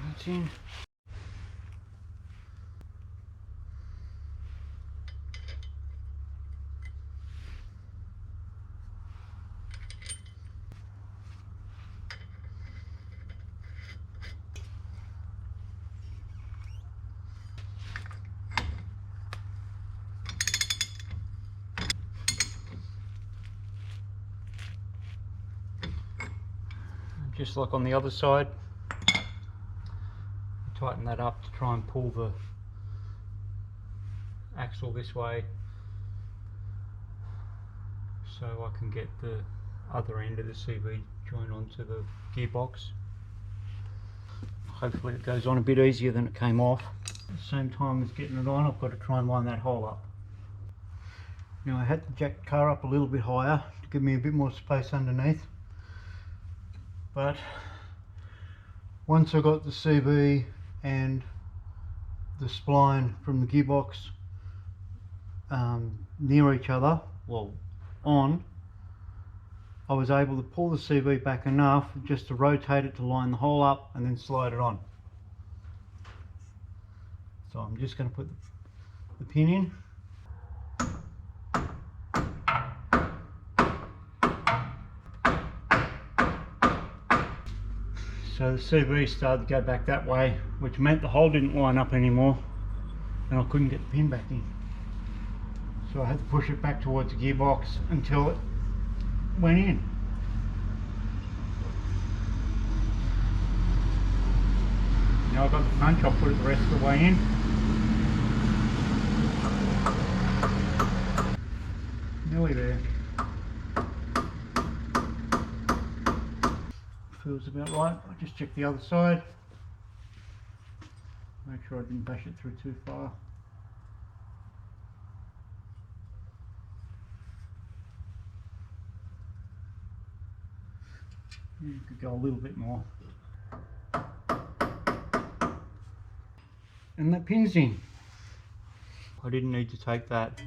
That's in. Just like on the other side, tighten that up to try and pull the axle this way so I can get the other end of the CV joint onto the gearbox. Hopefully it goes on a bit easier than it came off. At the same time as getting it on, I've got to try and line that hole up. Now I had to jack the car up a little bit higher to give me a bit more space underneath. But once I got the CV and the spline from the gearbox near each other, well on, I was able to pull the CV back enough just to rotate it to line the hole up and then slide it on. So I'm just going to put the pin in. So the CV started to go back that way, which meant the hole didn't line up anymore and I couldn't get the pin back in. So I had to push it back towards the gearbox until it went in. Now I've got the punch, I'll put it the rest of the way in. Nearly there. Feels about right. I'll just check the other side. Make sure I didn't bash it through too far. You could go a little bit more. And that pin's in. I didn't need to take that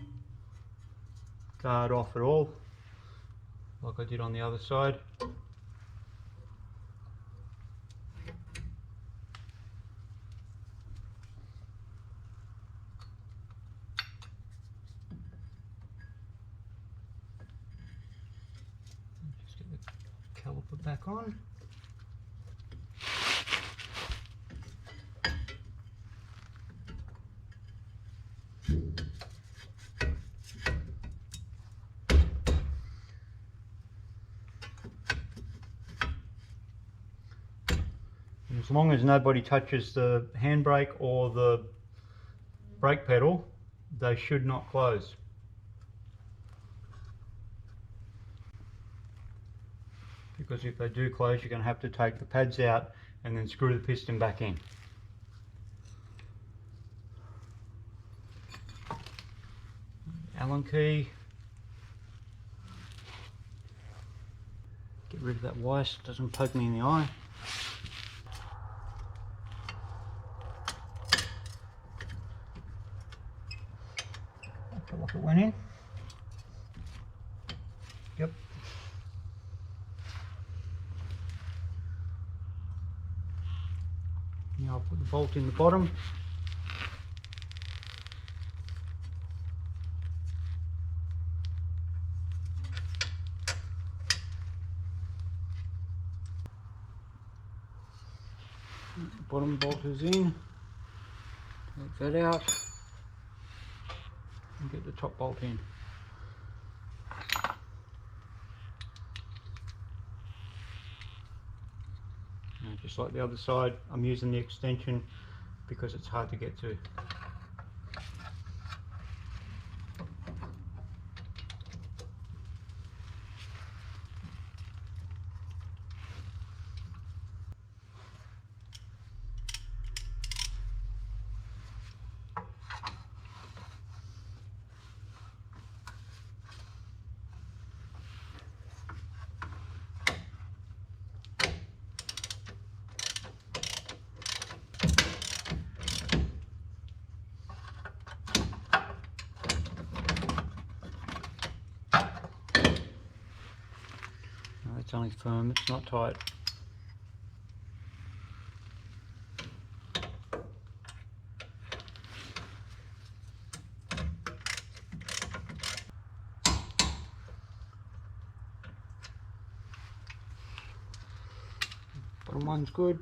guard off at all, like I did on the other side. Just get the caliper back on. As long as nobody touches the handbrake or the brake pedal, they should not close. because if they do close you're going to have to take the pads out and then screw the piston back in. Allen key. Get rid of that wire so it doesn't poke me in the eye. I feel like it went in. Yep. Now I'll put the bolt in the bottom. The bottom bolt is in. Take that out and get the top bolt in. Now, just like the other side, I'm using the extension because it's hard to get to. It's only firm, it's not tight. Bottom one's good.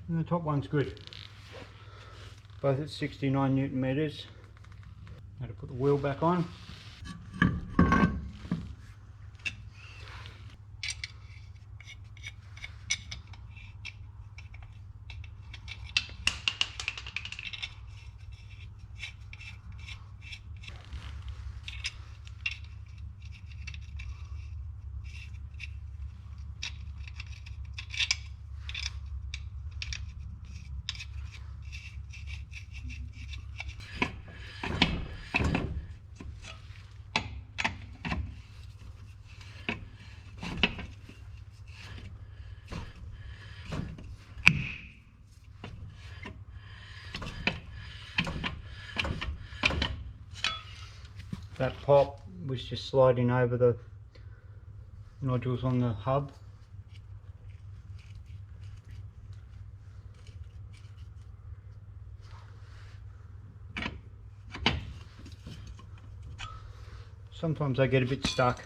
And the top one's good. Both at 69 Newton meters. Now to put the wheel back on. That pop was just sliding over the nodules on the hub. Sometimes I get a bit stuck.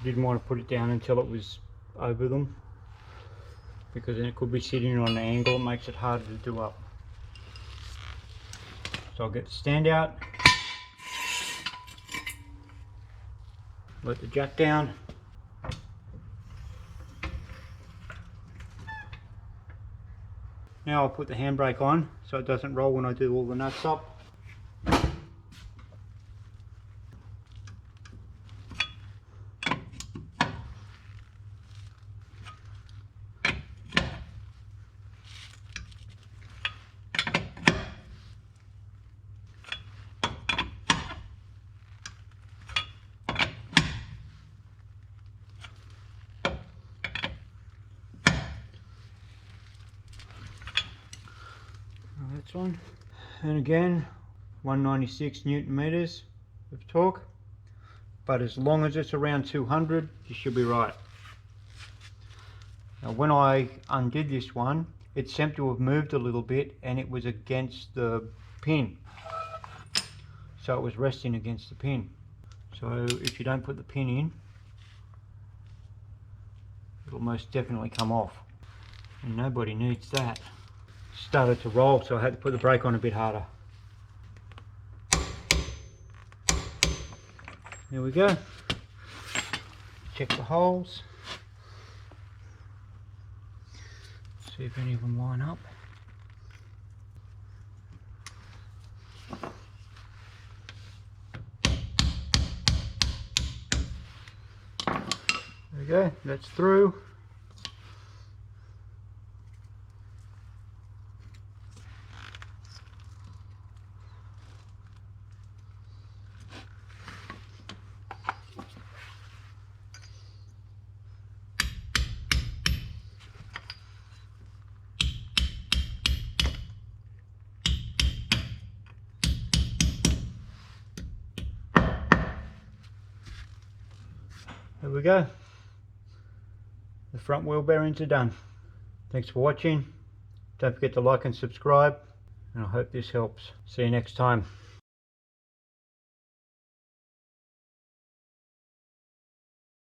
Didn't want to put it down until it was over them, because then it could be sitting on an angle, it makes it harder to do up. So I'll get the stand out, let the jack down, now I'll put the handbrake on so it doesn't roll when I do all the nuts up. lights on. And again, 196 Newton meters of torque, but as long as it's around 200, you should be right. Now when I undid this one, it seemed to have moved a little bit and it was against the pin. So it was resting against the pin. So if you don't put the pin in, it'll most definitely come off. And nobody needs that. Started to roll, so I had to put the brake on a bit harder. There we go. Check the holes. See if any of them line up. There we go, that's through. There we go. The front wheel bearings are done. Thanks for watching. Don't forget to like and subscribe, and I hope this helps. See you next time.